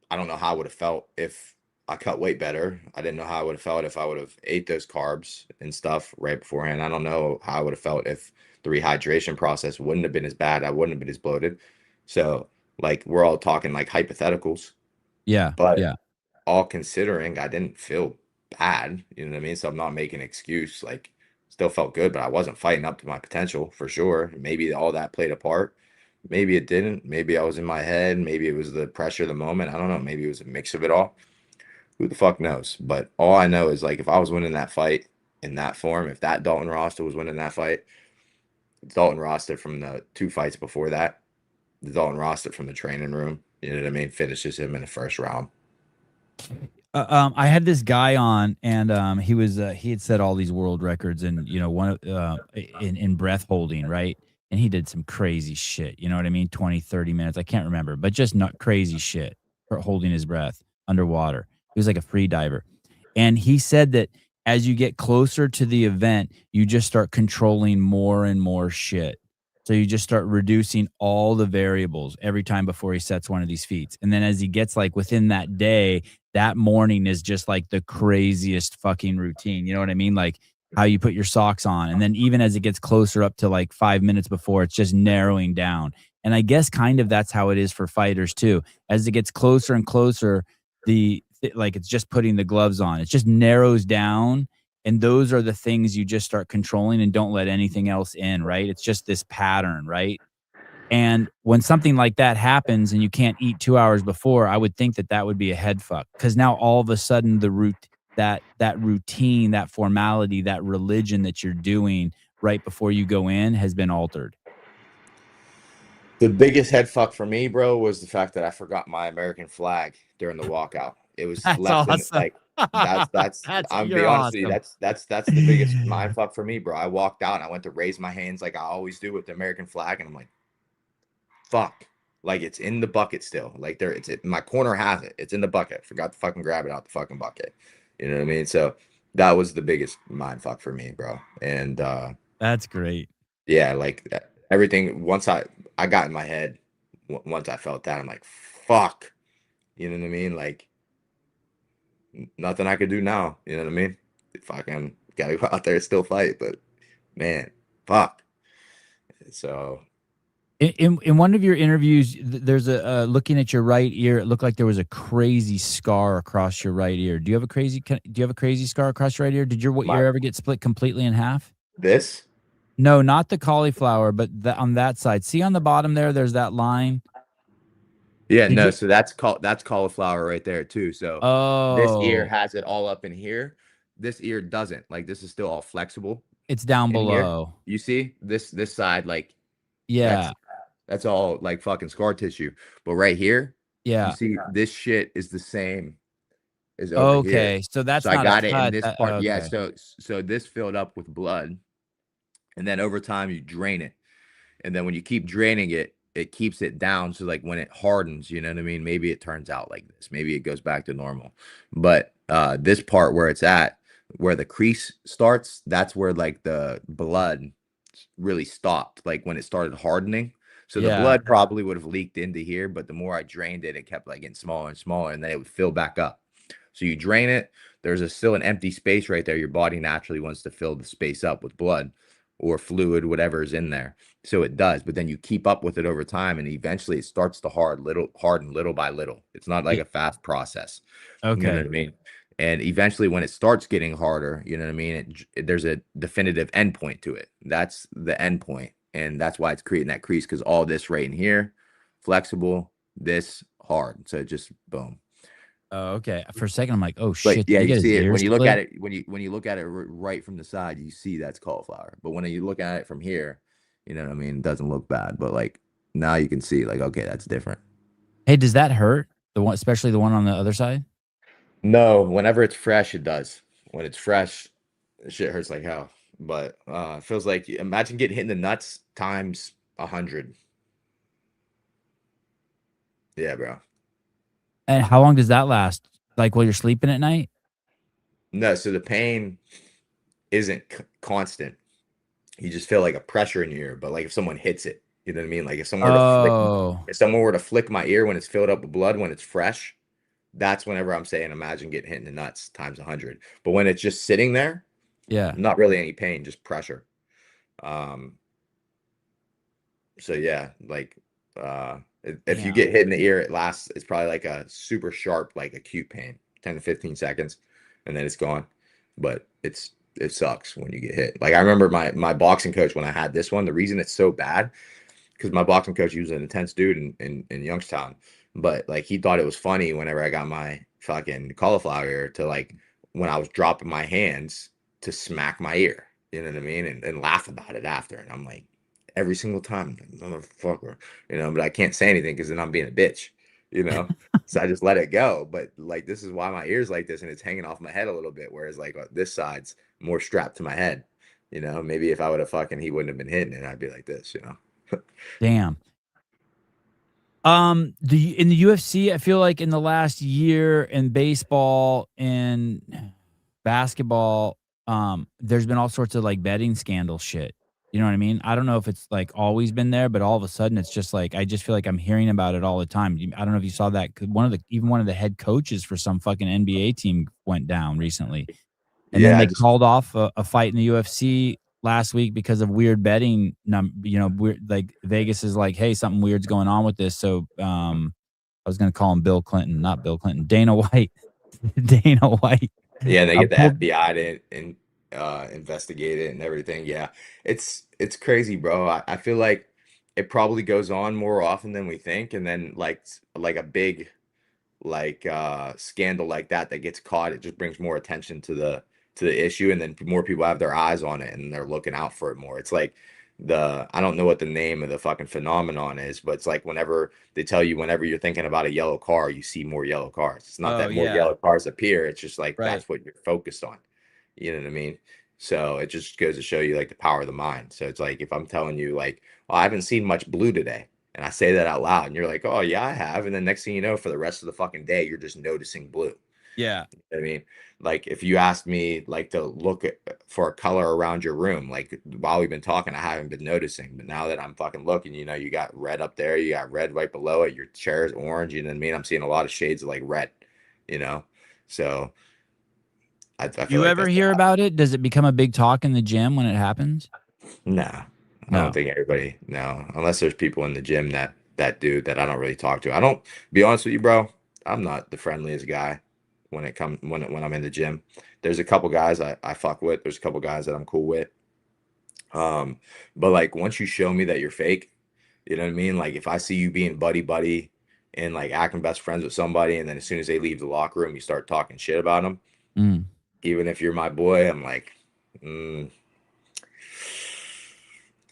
I don't know how I would have felt if I cut weight better. I didn't know how I would have felt if I would have ate those carbs and stuff right beforehand. I don't know how I would have felt if the rehydration process wouldn't have been as bad. I wouldn't have been as bloated. So, like, we're all talking like hypotheticals, Yeah. but Yeah. all considering, I didn't feel bad. You know what I mean? So I'm not making an excuse. Like, still felt good, but I wasn't fighting up to my potential for sure. Maybe all that played a part. Maybe it didn't. Maybe I was in my head. Maybe it was the pressure of the moment. I don't know. Maybe it was a mix of it all. Who the fuck knows? But all I know is like if I was winning that fight in that form, if that Dalton Rosta was winning that fight, Dalton Rosta from the 2 fights before that, the Dalton Rosta from the training room, you know what I mean, finishes him in the first round. I had this guy on, and he was he had set all these world records, and one in breath holding, right? And he did some crazy shit. You know what I mean? 20, 30 minutes. I can't remember, but just not crazy shit for holding his breath underwater. He was like a free diver, and he said that as you get closer to the event, you just start controlling more and more shit. So you just start reducing all the variables every time before he sets one of these feats. And then as he gets like within that day, that morning is just like the craziest fucking routine. You know what I mean? Like how you put your socks on. And then even as it gets closer up to like 5 minutes before, it's just narrowing down. And I guess kind of that's how it is for fighters too. As it gets closer and closer, like it's just putting the gloves on. It just narrows down, and those are the things you just start controlling and don't let anything else in, right? It's just this pattern, right? And when something like that happens and you can't eat 2 hours before, I would think that that would be a head fuck, because now all of a sudden that routine, that formality, that religion that you're doing right before you go in has been altered. The biggest head fuck for me, bro, was the fact that I forgot my American flag during the walkout. It was That's left in awesome. like that's I'm You're be honest with you, awesome. that's the biggest mind fuck for me, bro. I walked out and I went to raise my hands like I always do with the American flag, and I'm like, fuck. Like it's in the bucket still. Like my corner has it. It's in the bucket. Forgot to fucking grab it out the fucking bucket. You know what I mean? So that was the biggest mind fuck for me, bro. And That's great. yeah, like everything once I got in my head, once I felt that, I'm like, fuck. You know what I mean? Like nothing I could do now. You know what I mean? If I can gotta go out there and still fight, but man, fuck. So In one of your interviews, there's a looking at your right ear, it looked like there was a crazy scar across your right ear. Do you have a crazy scar across your right ear? Did your my ear ever get split completely in half? this, No, not the cauliflower, but on that side. See on the bottom there, there's that line. yeah, Did no, you? so that's cauliflower right there too. So this ear Oh, has it all up in here. This ear doesn't. Like this is still all flexible it's down in here. below. You see this side, like Yeah, that's that's all like fucking scar tissue. But right here, you yeah. see this shit is the same as over here. Okay, so that's So I not a got it in cut. this part. Yeah, Okay. so this filled up with blood, and then over time you drain it. And then when you keep draining it, it keeps it down. So like when it hardens, you know what I mean? Maybe it turns out like this. Maybe it goes back to normal. But this part where it's at, where the crease starts, that's where like the blood really stopped, like when it started hardening. So the Yeah. blood probably would have leaked into here, but the more I drained it, it kept like getting smaller and smaller, and then it would fill back up. So you drain it, there's still an empty space right there. Your body naturally wants to fill the space up with blood or fluid, whatever is in there. So it does, but then you keep up with it over time, and eventually it starts to harden little by little. It's not like Yeah. a fast process. You know what Okay. I mean? And eventually, when it starts getting harder, you know what I mean? There's a definitive endpoint to it. That's the endpoint, and that's why it's creating that crease, because all this right in here, flexible, this hard. So it just boom. Oh, okay. For a second, I'm like, oh But shit, did yeah, he you get his see it ear when you look at split? it when you look at it right from the side, you see that's cauliflower. But when you look at it from here, you know what I mean? It doesn't look bad. But like now you can see like, okay, that's different. Hey, does that hurt? The one, especially the one on the other side? No, whenever it's fresh, it does. When it's fresh, the shit hurts like hell. But it feels like imagine getting hit in the nuts times 100. Yeah, bro. And how long does that last? Like while you're sleeping at night? No, so the pain isn't constant. You just feel like a pressure in your ear. But like if someone hits it, you know what I mean? Like Oh, if someone were to flick my ear when it's filled up with blood, when it's fresh, that's whenever I'm saying imagine getting hit in the nuts times 100. But when it's just sitting there, yeah. not really any pain, just pressure. Um, so yeah, like if you Damn. get hit in the ear, it's probably like a super sharp, like acute pain, 10 to 15 seconds, and then it's gone. But it sucks when you get hit. Like I remember my boxing coach when I had this one, the reason it's so bad, because my boxing coach, he was an intense dude in Youngstown. But like he thought it was funny whenever I got my fucking cauliflower ear to like when I was dropping my hands to smack my ear. You know what I mean? And laugh about it after. And I'm like, every single time, motherfucker, but I can't say anything because then I'm being a bitch, you know? So I just let it go. But like, this is why my ear's like this and it's hanging off my head a little bit. Whereas like this side's more strapped to my head, maybe if I would have he wouldn't have been hitting it. I'd be like this, Damn. In the UFC, I feel like in the last year in baseball and basketball, there's been all sorts of like betting scandal shit. You know what I mean? I don't know if it's, like, always been there, but all of a sudden, it's just, like, I just feel like I'm hearing about it all the time. I don't know if you saw that, 'cause one of the head coaches for some fucking NBA team went down recently, and then Yeah, I they just called off a fight in the UFC last week because of weird betting weird, like, Vegas is like, "Hey, something weird's going on with this," so, I was gonna call him Bill Clinton, not Bill Clinton, Dana White. Dana White, yeah, and they get the pulled. FBI to investigate it and everything. Yeah, it's crazy, bro. I feel like it probably goes on more often than we think, and then like a big scandal like that that gets caught, it just brings more attention to the issue, and then more people have their eyes on it and they're looking out for it more. It's like I don't know what the name of the fucking phenomenon is, but it's like whenever they tell you whenever you're thinking about a yellow car, you see more yellow cars. It's not Oh, that more yeah. yellow cars appear, it's just like Right. that's what you're focused on. You know what I mean? So it just goes to show you like the power of the mind. So it's like if I'm telling you like, well, I haven't seen much blue today, and I say that out loud, and you're like, oh yeah, I have, and then next thing you know, for the rest of the fucking day, you're just noticing blue. Yeah. I mean, like if you asked me like to look for a color around your room, like while we've been talking, I haven't been noticing, but now that I'm fucking looking, you got red up there, you got red right below it, your chair is orange, you know what I mean? I'm seeing a lot of shades of like red, you know? So I feel You like ever that's hear about it? Does it become a big talk in the gym when it happens? nah. I don't No. think everybody no, unless there's people in the gym that do that I don't really talk to. I don't be honest with you, bro. I'm not the friendliest guy when I'm in the gym. There's a couple guys I fuck with. There's a couple guys that I'm cool with. Um, but like once you show me that you're fake, you know what I mean? Like if I see you being buddy buddy and like acting best friends with somebody, and then as soon as they leave the locker room, you start talking shit about them, Mm. even if you're my boy, I'm like, mm,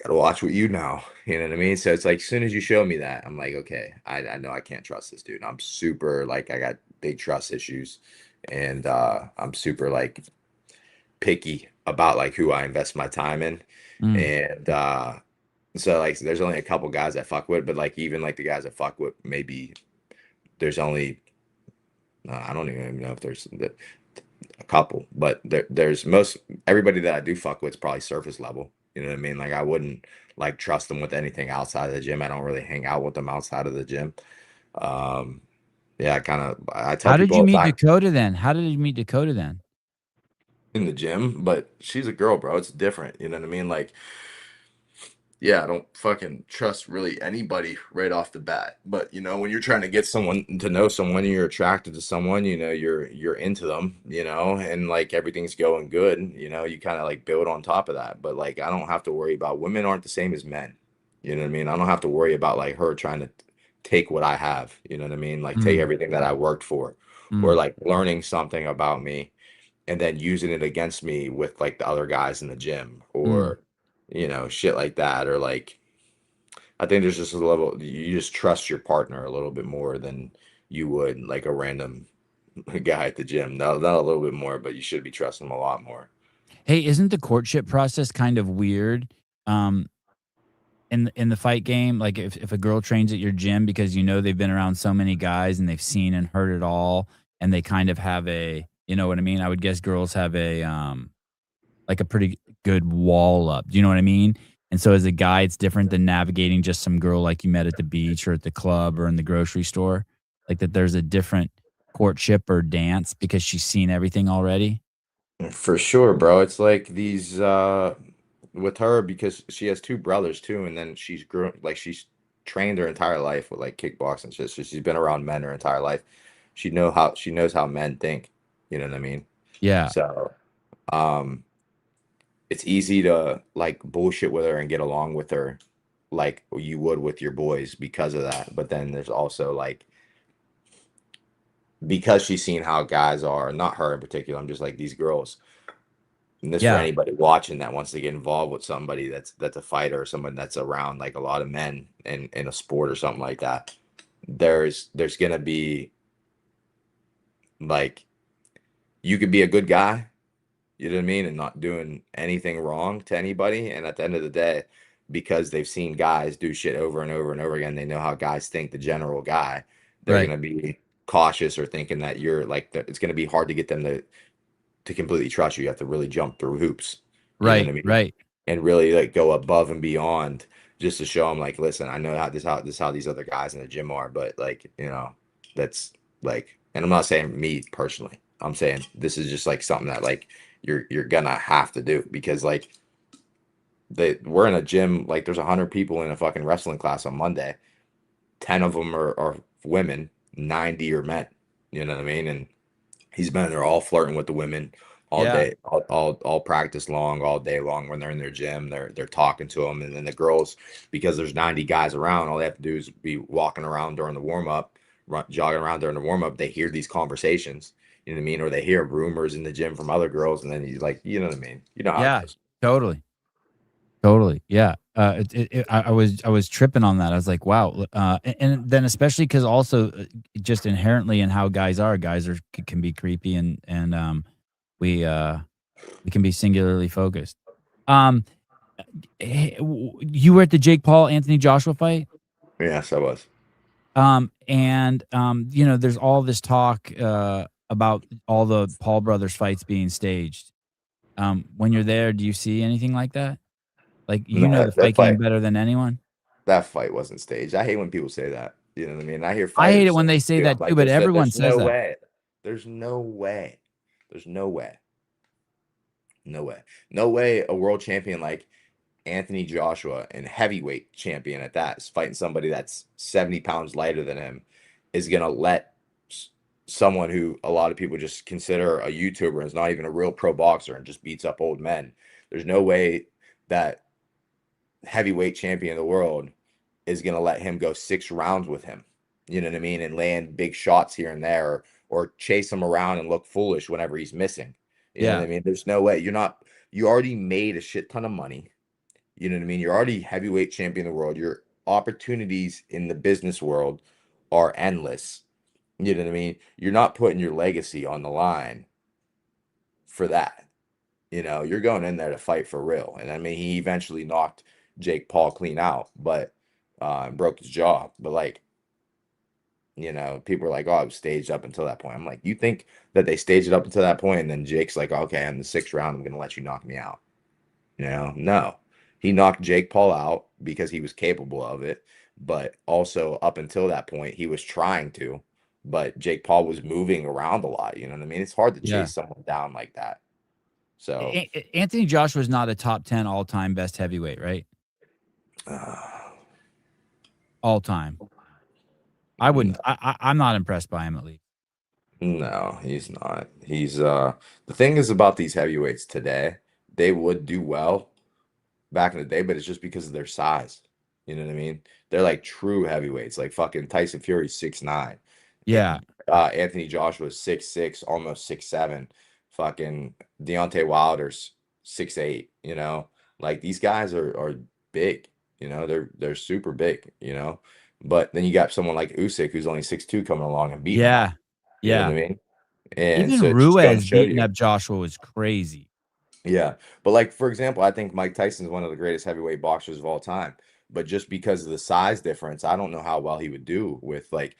gotta watch what you know. You know what I mean? So it's like as soon as you show me that, I'm like, okay, I know I can't trust this dude. I'm super like I got big trust issues, and I'm super like picky about like who I invest my time in. Mm. And so like there's only a couple guys I fuck with, but like even like the guys I fuck with, maybe there's only I don't even know if there's a couple, but there's most everybody that I do fuck with is probably surface level. You know what I mean? Like I wouldn't like trust them with anything outside of the gym. I don't really hang out with them outside of the gym. Um, yeah, I tell How did people you all the meet time Dakota then? How did you meet Dakota then? in the gym, but she's a girl, bro. It's different. You know what I mean? Like yeah, I don't fucking trust really anybody right off the bat. But when you're trying to get someone to know someone, you're attracted to someone, you're into them, and like everything's going good, you kind of like build on top of that. But like I don't have to worry about women aren't the same as men. You know what I mean? I don't have to worry about like her trying to take what I have, you know what I mean? Like take Mm. everything that I worked for, or Mm. like learning something about me and then using it against me with like the other guys in the gym Mm. or shit like that. Or like I think there's just a level you just trust your partner a little bit more than you would like a random guy at the gym. Not a little bit more, but you should be trusting them a lot more. Hey, isn't the courtship process kind of weird? Um, in the fight game, like if a girl trains at your gym because they've been around so many guys and they've seen and heard it all, and they kind of have you know what I mean? I would guess girls have like a pretty good wall up. Do you know what I mean? And so as a guy, it's different than navigating just some girl like you met at the beach or at the club or in the grocery store. Like that there's a different courtship or dance because she's seen everything already. For sure, bro. It's like these with her because she has two brothers too, and then she's trained her entire life with like kickboxing shit. So she's been around men her entire life. She knows how men think. You know what I mean? Yeah. So um it's easy to like bullshit with her and get along with her like you would with your boys because of that. But then there's also like because she's seen how guys are, not her in particular, I'm just like these girls. And this for Yeah. anybody watching that wants to get involved with somebody that's a fighter or someone that's around like a lot of men in a sport or something like that. There's gonna be like you could be a good guy, you know what I mean, and not doing anything wrong to anybody. And at the end of the day, because they've seen guys do shit over and over and over again, they know how guys think, the general guy, they're Right. gonna be cautious or thinking that you're like it's gonna be hard to get them to completely trust you. You have to really jump through hoops. You know what Right. I mean? Right. and really like go above and beyond just to show them like, listen, I know how these other guys in the gym are, but like, that's like, and I'm not saying me personally, I'm saying this is just like something that like you're gonna have to do, because like we're in a gym, like there's 100 people in a fucking wrestling class on Monday. 10 of them are women, 90 are men. You know what I mean? And he's been there all flirting with the women all Yeah. day, all practice long, all day long. When they're in their gym, they're talking to them. And then the girls, because there's 90 guys around, all they have to do is be walking around during the warm-up, jogging around during the warm-up. They hear these conversations, you know what I mean? Or they hear rumors in the gym from other girls, and then he's like, you know what I mean? You know how it Yeah. goes. Totally. Totally. Yeah. I was tripping on that. I was like, wow. And then especially because also just inherently in how guys are can be creepy, and we can be singularly focused. Um, you were at the Jake Paul Anthony Joshua fight. Yes, I was. There's all this talk about all the Paul brothers fights being staged. When you're there, do you see anything like that? Like, No, the fight game better than anyone? that fight wasn't staged. I hate when people say that. You know what I mean? I hear I hate it fighters when say they it say too. I'm that too, like, but everyone there's says no that. way. There's no way. There's no way. No way. No way a world champion like Anthony Joshua, and heavyweight champion at that, is fighting somebody that's 70 pounds lighter than him, is going to let someone who a lot of people just consider a YouTuber and is not even a real pro boxer and just beats up old men. There's no way that heavyweight champion of the world is going to let him go 6 rounds with him. You know what I mean? And land big shots here and there, or chase him around and look foolish whenever he's missing. You know what Yeah. I mean? There's no way. You already made a shit ton of money. You know what I mean? You're already heavyweight champion of the world. Your opportunities in the business world are endless. You know what I mean? You're not putting your legacy on the line for that. You're going in there to fight for real. And I mean, he eventually knocked Jake Paul clean out, but broke his jaw. But like, people are like, oh, it was staged up until that point. I'm like, you think that they staged it up until that point, and then Jake's like, okay, in the 6th round, I'm gonna let you knock me out. No. He knocked Jake Paul out because he was capable of it, but also up until that point, he was trying to, but Jake Paul was moving around a lot. You know what I mean? It's hard to Yeah. chase someone down like that. So, Anthony Joshua is not a top 10 all-time best heavyweight, right? All time. I wouldn't. I'm not impressed by him, at least. no, he's not. The thing is about these heavyweights today, they would do well back in the day, but it's just because of their size. You know what I mean? They're like true heavyweights, like fucking Tyson Fury's 6'9". Yeah. Anthony Joshua's 6'6", almost 6'7". Fucking Deontay Wilder's 6'8". Like these guys are big. They're super big. But then you got someone like Usyk who's only 6'2" coming along and beating him Yeah. up. You know Yeah. what I mean? And Even so it's just going to Ruiz show beating you. up Joshua was crazy. Yeah. But like, for example, I think Mike Tyson's one of the greatest heavyweight boxers of all time. But just because of the size difference, I don't know how well he would do with like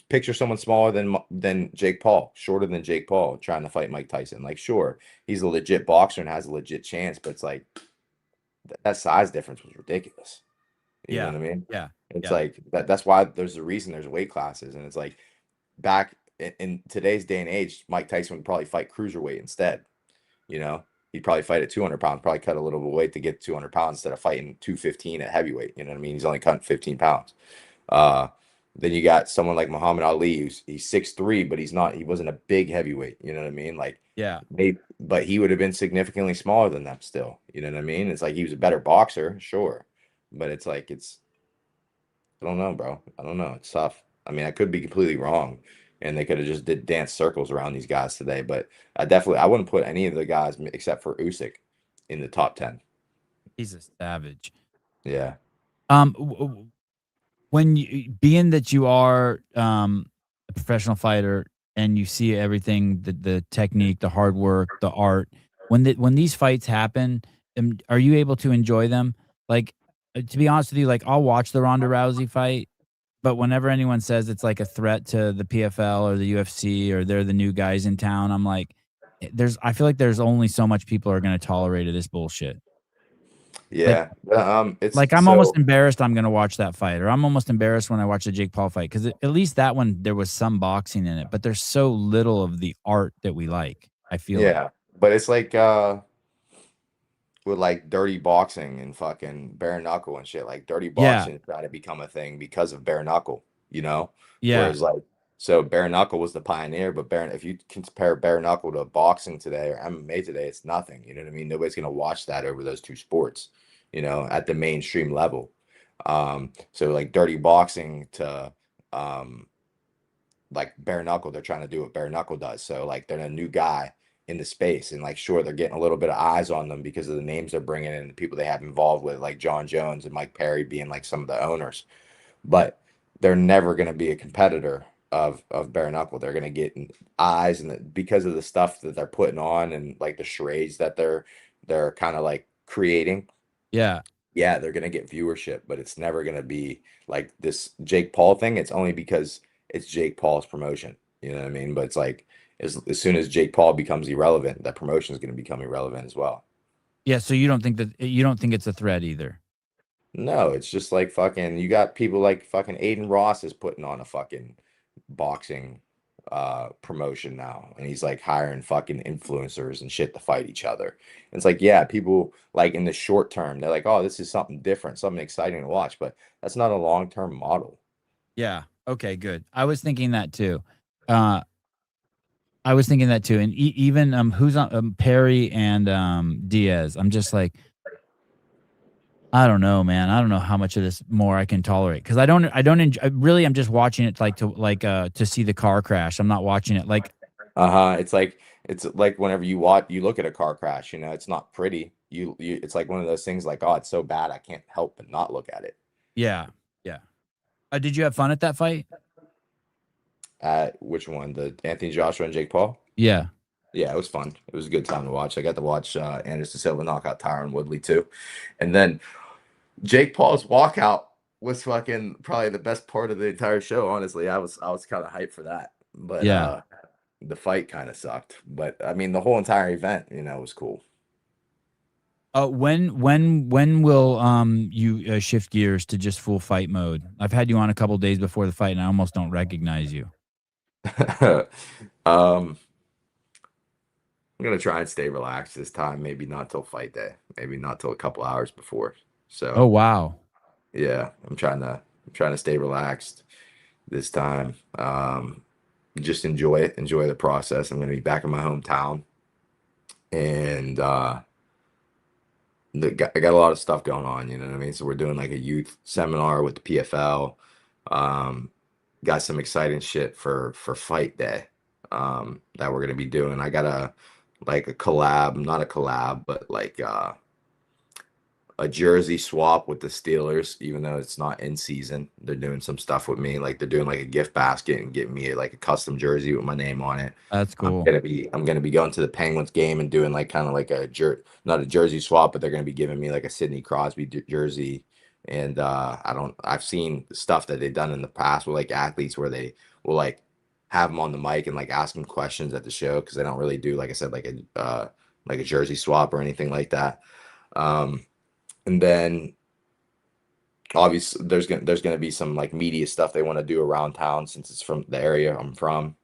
picture someone smaller than Jake Paul, shorter than Jake Paul, trying to fight Mike Tyson. Like, sure, he's a legit boxer and has a legit chance, but it's like that size difference was ridiculous. You know Yeah. what I mean? Yeah. It's Yeah. like that's why there's a reason there's weight classes, and it's like back in today's day and age, Mike Tyson would probably fight cruiserweight instead. You know, he'd probably fight at 200 pounds, probably cut a little bit of weight to get 200 pounds instead of fighting 215 at heavyweight. You know what I mean? He's only cutting 15 pounds. Uh, then you got someone like Muhammad Ali, he's 6'3", but he wasn't a big heavyweight. You know what I mean? Like, Yeah. but he would have been significantly smaller than them still. You know what I mean? It's like he was a better boxer, sure. But it's like, I don't know, bro. I don't know. It's tough. I mean, I could be completely wrong, and they could have just did dance circles around these guys today. But I wouldn't put any of the guys except for Usyk in the top 10. He's a savage. Yeah. When being that you are a professional fighter and you see everything, the technique, the hard work, the art, when these fights happen, are you able to enjoy them? Like, to be honest with you, like I'll watch the Ronda Rousey fight, but whenever anyone says it's like a threat to the PFL or the UFC or they're the new guys in town, I'm like, I feel like there's only so much people are going to tolerate of this bullshit. Like Yeah. It's like I'm almost so embarrassed I'm gonna watch that fight, or I'm almost embarrassed when I watch the Jake Paul fight, because at least that one there was some boxing in it, but there's so little of the art that we like, I feel like. yeah, but it's like with like dirty boxing and fucking bare knuckle and shit. Like dirty Yeah, boxing is trying to become a thing because of bare knuckle, you know? yeah, Whereas like so bare knuckle was the pioneer, but bare if you compare bare knuckle to boxing today or MMA today, it's nothing. You know what I mean? Nobody's gonna watch that over those two sports, you know, at the mainstream level. So like dirty boxing to um like bare knuckle, they're trying to do what bare knuckle does. So like they're a new guy in the space, and like sure they're getting a little bit of eyes on them because of the names they're bringing in and the people they have involved with, like John Jones and Mike Perry being like some of the owners. But they're never going to be a competitor of bare knuckle. They're going to get eyes, and because of the stuff that they're putting on and like the charades that they're kind of like creating, yeah. yeah, they're gonna get viewership, but it's never gonna be like this Jake Paul thing. It's only because it's Jake Paul's promotion. You know what I mean? But it's like as soon as Jake Paul becomes irrelevant, that promotion is gonna become irrelevant as well. Yeah, so you don't think it's a threat either? No, it's just like fucking you got people like fucking Aiden Ross is putting on a fucking boxing promotion now, and he's like hiring fucking influencers and shit to fight each other. And it's like, yeah, people like in the short term, they're like, oh, this is something different, something exciting to watch, but that's not a long-term model. Yeah, okay, good. I was thinking that too. Uh, I was thinking that too, and even, who's on, Perry and, Diaz, I'm just like, I don't know, man. I don't know how much of this more I can tolerate, because I don't enjoy, really, I'm just watching it to see the car crash. I'm not watching it like Uh-huh. It's like whenever you look at a car crash, you know, it's not pretty. You it's like one of those things like, oh, it's so bad I can't help but not look at it. yeah, yeah. Did you have fun at that fight? Which one? The Anthony Joshua and Jake Paul? Yeah. Yeah, it was fun. It was a good time to watch. I got to watch Anderson Silva knock out Tyron Woodley too. And then Jake Paul's walkout was fucking probably the best part of the entire show, honestly. I was kind of hyped for that. But Yeah. the fight kind of sucked. But I mean the whole entire event, you know, was cool. When will, you, shift gears to just full fight mode? I've had you on a couple days before the fight, and I almost don't recognize you. um I'm gonna try and stay relaxed this time, maybe not till fight day, maybe not till a couple hours before. Oh, So wow. yeah, I'm trying to stay relaxed this time. Just enjoy it, enjoy the process. I'm gonna be back in my hometown, and I got a lot of stuff going on, you know what I mean? So we're doing like a youth seminar with the PFL. Um, got some exciting shit for fight day that we're gonna be doing. I got a collab, not a collab, but like a jersey swap with the Steelers, even though it's not in season. They're doing some stuff with me, like they're doing like a gift basket and getting me like a custom jersey with my name on it. That's I'm cool. gonna be I'm gonna be going to the Penguins game and doing like kind of like not a jersey swap, but they're gonna be giving me like a Sidney Crosby jersey. And I've seen stuff that they've done in the past with like athletes where they will like have them on the mic and like ask them questions at the show because they don't really do, like I said, like a jersey swap or anything like that. Um, and then obviously there's gonna be some like media stuff they want to do around town since it's from the area I'm from.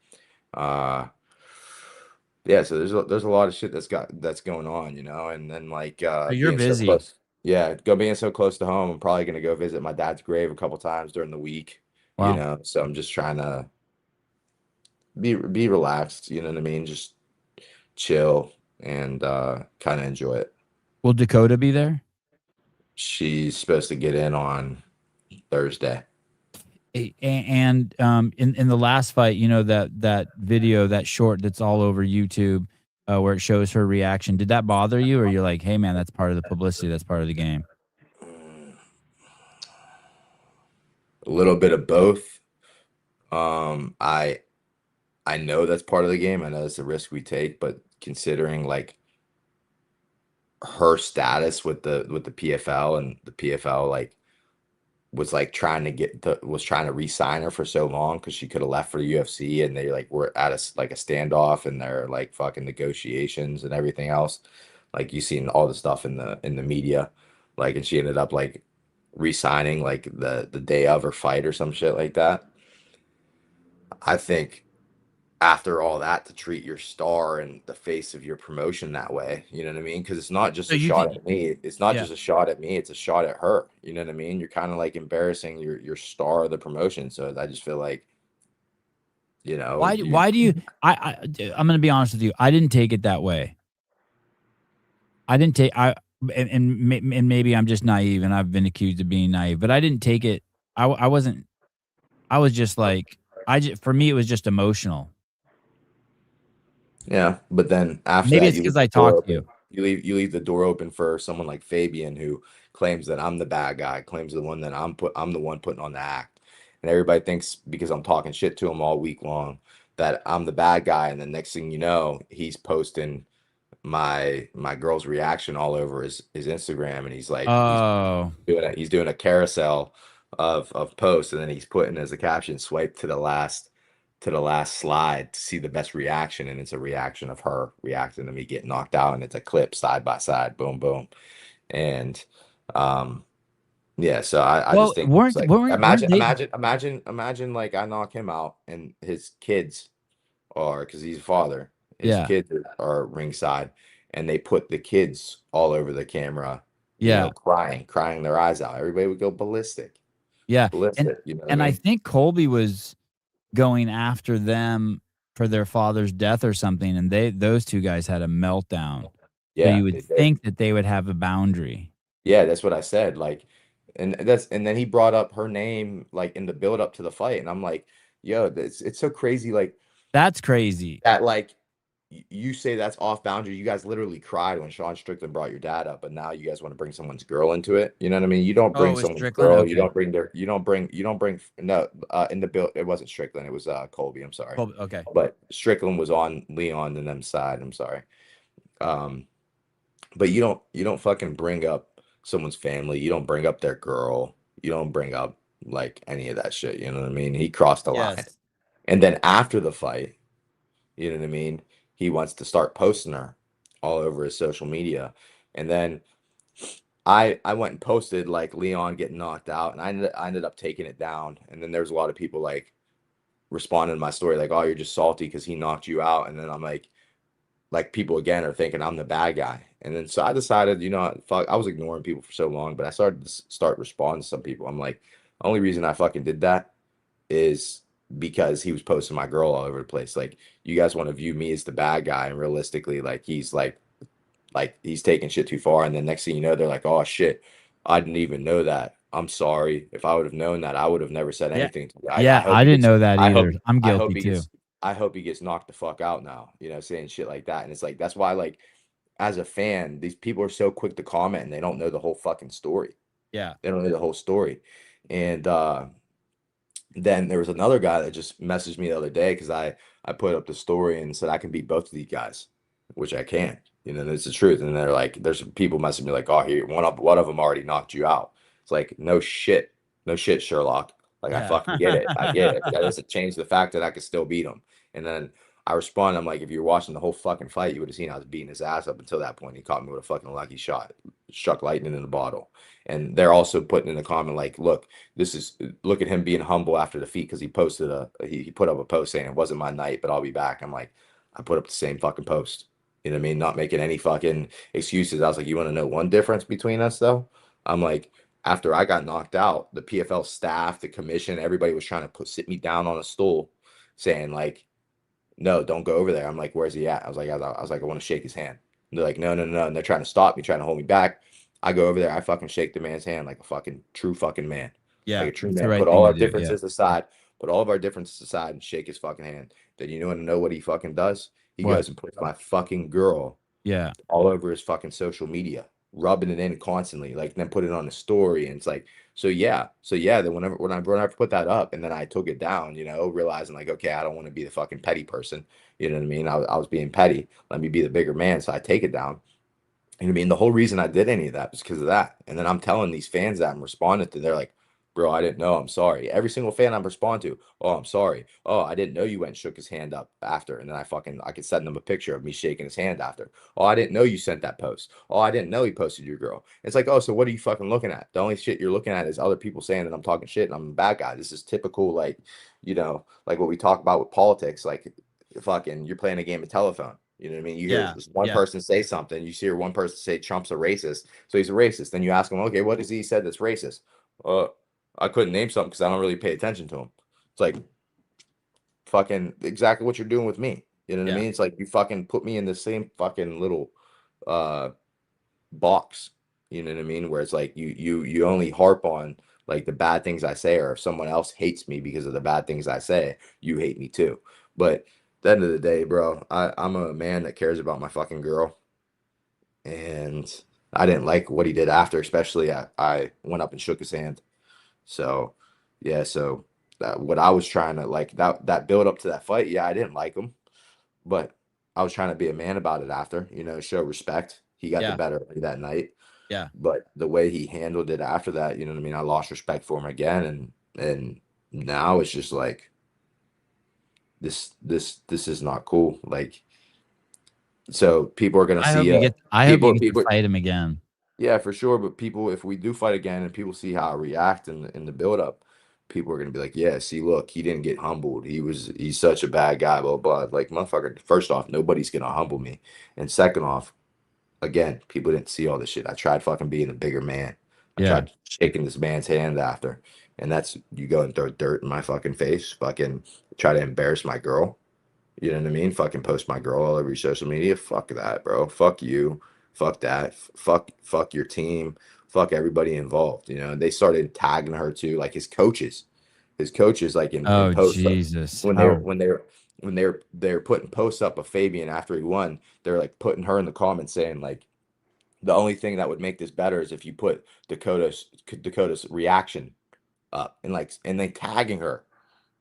Uh, yeah, so there's a lot of shit that's going on, you know, and then like So you're being so busy. close. Yeah, being so close to home, I'm probably gonna go visit my dad's grave a couple times during the week, you Wow. know. So I'm just trying to be relaxed, you know what I mean? Just chill and kind of enjoy it. Will Dakota be there? She's supposed to get in on Thursday. And, in the last fight, you know, that video, that short that's all over YouTube, where it shows her reaction. Did that bother you, or you're like, hey man, that's part of the publicity, that's part of the game? A little bit of both. Um, I I know that's part of the game. I know it's a risk we take, but considering like her status with the PFL, and the PFL like was like was trying to re-sign her for so long because she could have left for the UFC, and they like were at like a standoff and they're like fucking negotiations and everything else. Like you seen all the stuff in the media. Like, and she ended up like re-signing like the day of her fight or some shit like that. I think after all that, to treat your star and the face of your promotion that way, you know what I mean? Because it's not just So a you shot think, at me. It's not yeah. just a shot at me. It's a shot at her. You know what I mean? You're kind of like embarrassing your star of the promotion. So I just feel like, you know, Why do you I'm gonna be honest with you. I didn't take it that way. I didn't take I and maybe I'm just naive and I've been accused of being naive, but I didn't take it. I wasn't. I was just like for me it was just emotional. yeah. But then after Maybe that, it's you leave because the I door talked to open. you. You leave the door open for someone like Fabian who claims that I'm the bad guy, claims the one that I'm the one putting on the act. And everybody thinks because I'm talking shit to him all week long that I'm the bad guy. And the next thing you know, he's posting my girl's reaction all over his Instagram, and he's like Oh, he's doing a carousel of posts, and then he's putting as a caption, swipe to the last slide to see the best reaction, and it's a reaction of her reacting to me getting knocked out, and it's a clip side by side, boom boom. And um yeah, so I just well, think it's weren't like weren't they? imagine like I knock him out and his kids are, because he's a father, his Yeah, kids are ringside, and they put the kids all over the camera, you know, yeah, crying their eyes out. Everybody would go ballistic, yeah, ballistic. You know what I and I mean? think Colby was going after them for their father's death or something, and those two guys had a meltdown. So Yeah, you would they did. think that they would have a boundary. Yeah, that's what I said. Like, and then he brought up her name like in the build up to the fight, and I'm like, yo, it's so crazy. Like That's crazy. that, like you say that's off boundary. You guys literally cried when Sean Strickland brought your dad up, but now you guys want to bring someone's girl into it. You know what I mean? You don't Oh, it bring was someone's Strickland? girl. Okay. You don't bring no in the bill. It wasn't Strickland. It was Colby. I'm sorry, Colby, okay. but Strickland was on Leon and them side. I'm sorry. Um, but you don't fucking bring up someone's family. You don't bring up their girl. You don't bring up like any of that shit. You know what I mean? He crossed the line, Yes. and then after the fight. You know what I mean? He wants to start posting her all over his social media. And then I went and posted like Leon getting knocked out, and I ended up taking it down. And then there's a lot of people like responding to my story like, "Oh, you're just salty because he knocked you out." And then I'm like people again are thinking I'm the bad guy. And then so I decided, you know, fuck, I was ignoring people for so long, but I started to start responding to some people. I'm like, the only reason I fucking did that is because he was posting my girl all over the place. Like, you guys want to view me as the bad guy, and realistically, like he's taking shit too far. And then next thing you know, they're like, "Oh shit, I didn't even know that. I'm sorry. If I would have known that, I would have never said Yeah. anything to you. I Yeah, hope I he didn't gets. know that I either. hope. I'm I hope guilty he too. gets. I hope he gets knocked the fuck out now. You know, saying shit like that. And it's like that's why, like, as a fan, these people are so quick to comment and they don't know the whole fucking story. Yeah. They don't know the whole story. And then there was another guy that just messaged me the other day because I put up the story and said I can beat both of these guys, which I can. You know, that's the truth. And they're like, there's people messaging me like, "Oh, here one of them already knocked you out." It's like, no shit, no shit, Sherlock. Like, I Yeah. fucking get it. I get it. But that doesn't change the fact that I could still beat him. And then I respond. I'm like, if you were watching the whole fucking fight, you would have seen I was beating his ass up until that point. He caught me with a fucking lucky shot, struck lightning in the bottle. And they're also putting in the comment like, look at him being humble after defeat because he put up a post saying it wasn't my night, but I'll be back. I'm like, I put up the same fucking post. You know what I mean? Not making any fucking excuses. I was like, you want to know one difference between us though? I'm like, after I got knocked out, the PFL staff, the commission, everybody was trying to sit me down on a stool, saying like, no, don't go over there. I'm like, where's he at? I was like, I want to shake his hand. And they're like, no, no, no. And they're trying to stop me, trying to hold me back. I go over there, I fucking shake the man's hand like a fucking true fucking man. Like Yeah, a true it's the man. right Put thing all to our do, yeah. differences aside, put all of our differences aside and shake his fucking hand. Then you want to know what he fucking does? He What? goes and puts my fucking girl Yeah. all over his fucking social media, rubbing it in constantly, like then put it on the story. And it's like, so yeah, then when I put that up and then I took it down, you know, realizing like, okay, I don't want to be the fucking petty person. You know what I mean? I was being petty. Let me be the bigger man. So I take it down. You know what I mean? The whole reason I did any of that was because of that. And then I'm telling these fans that I'm responding to, they're like, Bro, I didn't know. I'm sorry. Every single fan I respond to, oh, I'm sorry. Oh, I didn't know you went and shook his hand up after. And then I could send them a picture of me shaking his hand after. Oh, I didn't know you sent that post. Oh, I didn't know he posted your girl. It's like, oh, so what are you fucking looking at? The only shit you're looking at is other people saying that I'm talking shit and I'm a bad guy. This is typical, like, like what we talk about with politics. Like, fucking, you're playing a game of telephone. You know what I mean? You hear Yeah. this one person say something, you hear one person say Trump's a racist, so he's a racist. Then you ask him, okay, what has he said that's racist? I couldn't name something because I don't really pay attention to him. It's like fucking exactly what you're doing with me. You know what I Yeah. mean? It's like you fucking put me in the same fucking little uh box. You know what I mean? Where it's like you only harp on like the bad things I say, or if someone else hates me because of the bad things I say, you hate me too. But at the end of the day, bro, I'm a man that cares about my fucking girl. And I didn't like what he did after, especially I went up and shook his hand. So, yeah, so that what I was trying to like that build up to that fight, yeah, I didn't like him, but I was trying to be a man about it after, show respect. He got the Yeah. better of me that night, Yeah. but the way he handled it after that, you know what I mean? I lost respect for him again, and now it's just like this is not cool. Like, so people are gonna see I hope you people get to people fight him again. Yeah, for sure. But people, if we do fight again and people see how I react in the build up, people are gonna be like, yeah, see, look, he didn't get humbled. He's such a bad guy, blah blah. Like, motherfucker, first off, nobody's gonna humble me. And second off, again, people didn't see all this shit. I tried fucking being a bigger man. I Yeah. tried shaking this man's hand after. And that's you go and throw dirt in my fucking face, fucking try to embarrass my girl. You know what I mean? Fucking post my girl all over your social media. Fuck that, bro. Fuck you. Fuck that. Fuck your team. Fuck everybody involved. They started tagging her too, like his coaches, like in Oh, posts, like Jesus. when they were How when they were when they were putting posts up of Fabian after he won. They're like putting her in the comments saying like the only thing that would make this better is if you put Dakota's reaction up and then tagging her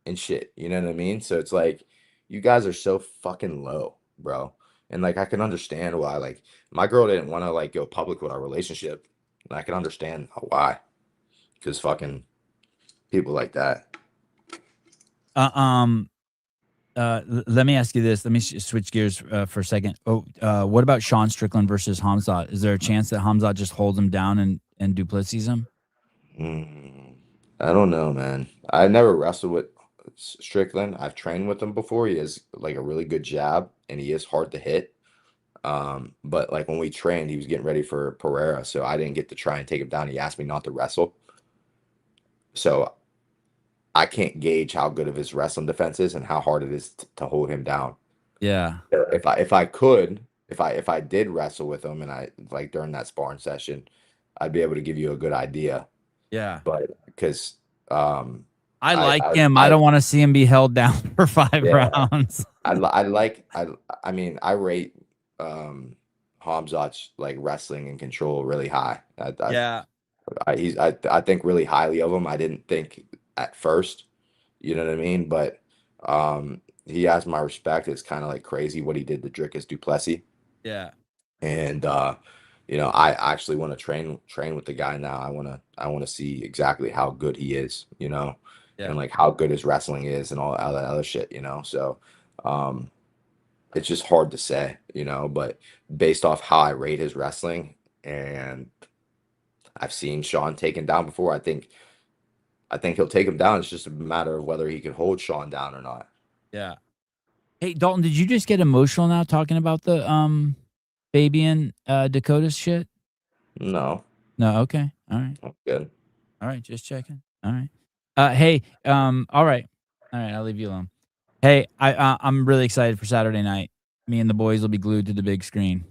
and shit. You know what I mean? So it's like you guys are so fucking low, bro. And like I can understand why. Like my girl didn't want to like go public with our relationship. And I can understand why. Because fucking people like that. uh, um let me ask you this. Let me switch gears for a second. What about Sean Strickland versus Hamzat? Is there a chance that Hamzat just holds him down and duplices him? I don't know, man. I never wrestled with Strickland. I've trained with him before. He has like a really good jab and he is hard to hit. But like when we trained, he was getting ready for Pereira, so I didn't get to try and take him down. He asked me not to wrestle. So I can't gauge how good of his wrestling defense is and how hard it is to hold him down. Yeah. If I did wrestle with him and I like during that sparring session, I'd be able to give you a good idea. Yeah. But because I I like I him. I I don't want to see him be held down for 5 yeah rounds. I mean I rate Hamzat's like wrestling and control really high. Yeah. I think really highly of him. I didn't think at first, you know what I mean? But he has my respect. It's kind of like crazy what he did to Dricus Duplessis. Yeah. And I actually want to train with the guy now. I want to see exactly how good he is, Yeah. and like how good his wrestling is and all that other shit. So um it's just hard to say, but based off how I rate his wrestling and I've seen Sean taken down before, I think he'll take him down. It's just a matter of whether he can hold Sean down or not. Yeah. Hey, Dalton, did you just get emotional now talking about the Fabian Dakota shit? No, No, okay. All right. I'm good. All right, just checking. All right. Hey, all right. All right, I'll leave you alone. Hey, I'm really excited for Saturday night. Me and the boys will be glued to the big screen.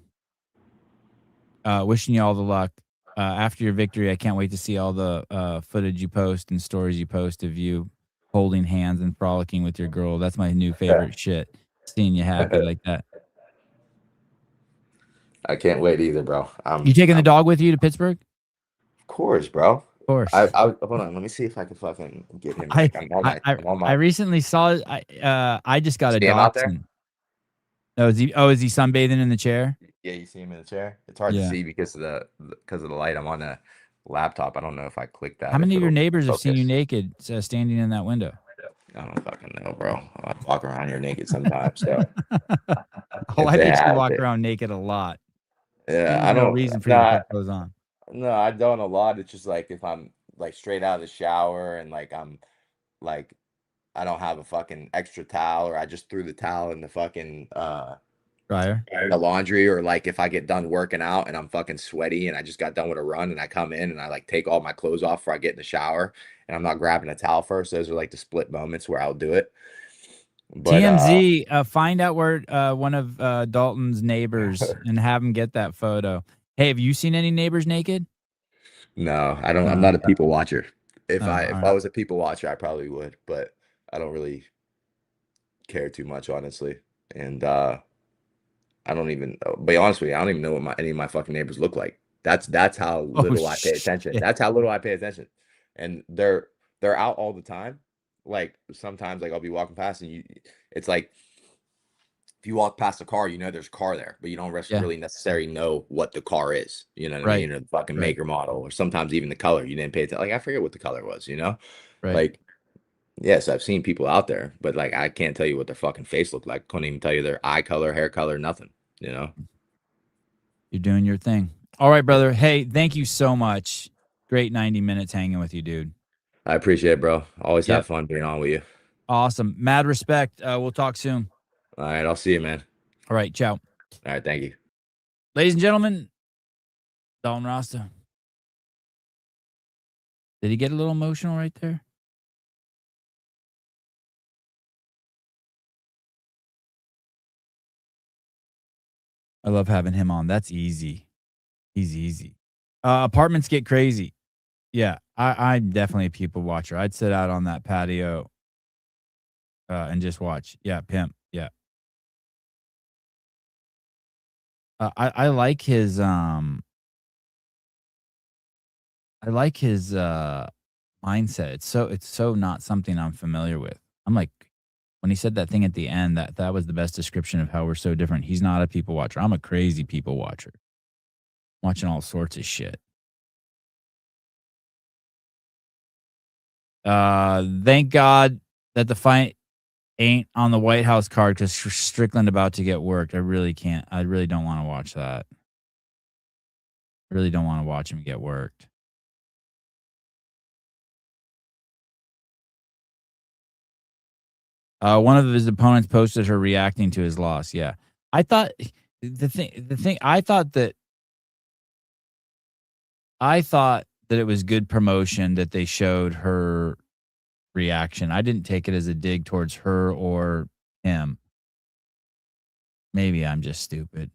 Wishing you all the luck. After your victory, I can't wait to see all the footage you post and stories you post of you holding hands and frolicking with your girl. That's my new favorite shit. Seeing you happy like that. I can't wait either, bro. You taking the I'm dog with you to Pittsburgh? Of course, bro. Of course. I hold on. Let me see if I can fucking get him. I Like I'm on I my. I, I'm on I my. recently saw I just got a See him out there? dachshund. Is he sunbathing in the chair? Yeah, you see him in the chair. It's hard to Yeah. see because of the light. I'm on laptop. I don't know if I click that. How many if of your it'll neighbors have seen you focus. naked standing in that window? I don't fucking know, bro. I walk around here naked sometimes. So Oh, if I they bet you have walk it, around naked a lot. yeah, There's I no don't. reason for No, you to put clothes on. no, I don't a lot. It's just like if I'm like straight out of the shower and like I'm like I don't have a fucking extra towel, or I just threw the towel in the fucking Dryer. the laundry, or like if I get done working out and I'm fucking sweaty and I just got done with a run and I come in and I like take all my clothes off before I get in the shower and I'm not grabbing a towel first. Those are like the split moments where I'll do it. But TMZ, find out where one of Dalton's neighbors and have him get that photo. Hey, have you seen any neighbors naked? no, I don't. I'm No. not a people watcher. Oh, If all I right. was a people watcher, I probably would, but I don't really care too much, honestly. And I don't even be honest with you, I don't even know what any of my fucking neighbors look like. That's how Oh little I pay attention. shit. That's how little I pay attention. And they're out all the time. Like sometimes like I'll be walking past and it's like if you walk past a car, you know there's a car there, but you don't Yeah. really necessarily know what the car is. You know what I Right. mean? Or the fucking Right. maker model, or sometimes even the color. You didn't pay attention. Like I forget what the color was, you know? Right. Like, yes, I've seen people out there, but like I can't tell you what their fucking face looked like. Couldn't even tell you their eye color, hair color, nothing, you know? You're doing your thing. All right, brother. Hey, thank you so much. Great 90 minutes hanging with you, dude. I appreciate it, bro. Always Yep. have fun being on with you. Awesome. Mad respect. We'll talk soon. All right, I'll see you, man. All right. Ciao. All right, thank you. Ladies and gentlemen, Dalton Rosta. Did he get a little emotional right there? I love having him on. That's easy. He's easy. Apartments get crazy. Yeah, I'm definitely a people watcher. I'd sit out on that patio and just watch. Yeah, pimp. Yeah. I like his mindset. It's so not something I'm familiar with. I'm like when he said that thing at the end, that was the best description of how we're so different. He's not a people watcher. I'm a crazy people watcher. Watching all sorts of shit. Thank God that the fight ain't on the White House card because Strickland about to get worked. I really can't. I really don't want to watch that. I really don't want to watch him get worked. One of his opponents posted her reacting to his loss. Yeah, I thought the thing. I thought that it was good promotion that they showed her reaction. I didn't take it as a dig towards her or him. Maybe I'm just stupid.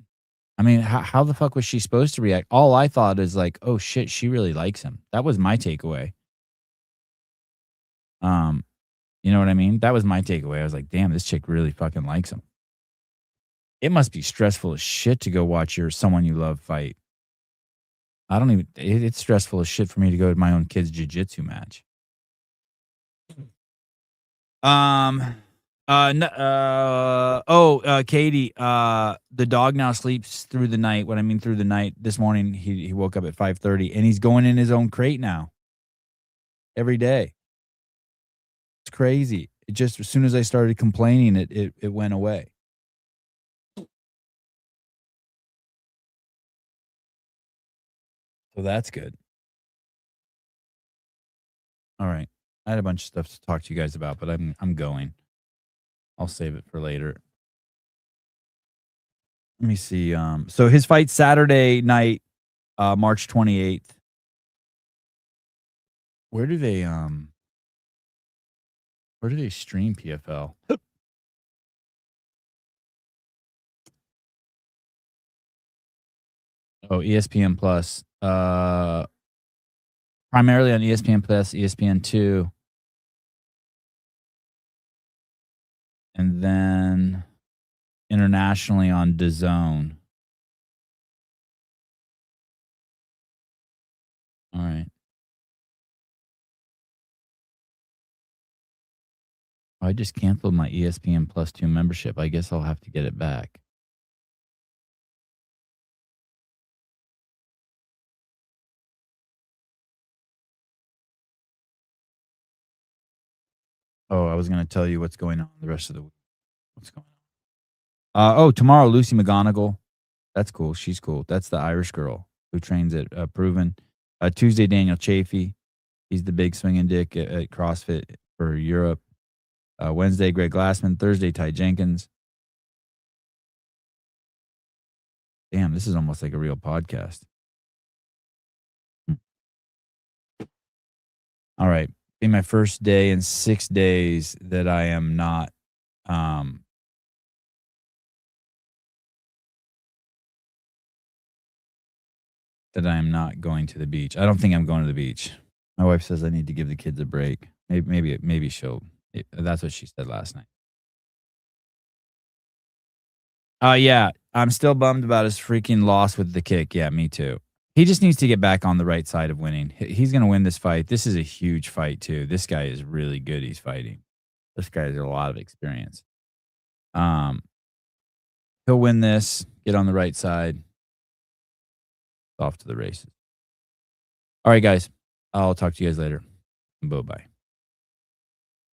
I mean, how the fuck was she supposed to react? All I thought is like, oh shit, she really likes him. That was my takeaway. Um, you know what I mean? That was my takeaway. I was like, damn, this chick really fucking likes him. It must be stressful as shit to go watch someone you love fight. I don't even. It's stressful as shit for me to go to my own kid's jiu-jitsu match. Katie, the dog now sleeps through the night. What I mean through the night, this morning he woke up at 5:30 and he's going in his own crate now. Every day. It's crazy. It just as soon as I started complaining, it went away. So that's good. All right. I had a bunch of stuff to talk to you guys about, but I'm going. I'll save it for later. Let me see. So his fight Saturday night, March 28th. Where do they stream PFL? Oh, ESPN Plus. Primarily on ESPN Plus, ESPN2. And then internationally on DAZN. All right. I just canceled my ESPN Plus 2 membership. I guess I'll have to get it back. Oh, I was going to tell you what's going on the rest of the week. What's going on? Tomorrow, Lucy McGonigal. That's cool. She's cool. That's the Irish girl who trains at Proven. Tuesday, Daniel Chafee. He's the big swinging dick at CrossFit for Europe. Wednesday, Greg Glassman. Thursday, Ty Jenkins. Damn, this is almost like a real podcast. All right. Be my first day in 6 days that I am not going to the beach. I don't think I'm going to the beach. My wife says I need to give the kids a break. Maybe she'll. That's what she said last night. Yeah, I'm still bummed about his freaking loss with the kick. Yeah, me too. He just needs to get back on the right side of winning. He's going to win this fight. This is a huge fight too. This guy is really good. He's fighting. This guy has a lot of experience. He'll win this. Get on the right side. Off to the races. All right, guys. I'll talk to you guys later. Bye-bye.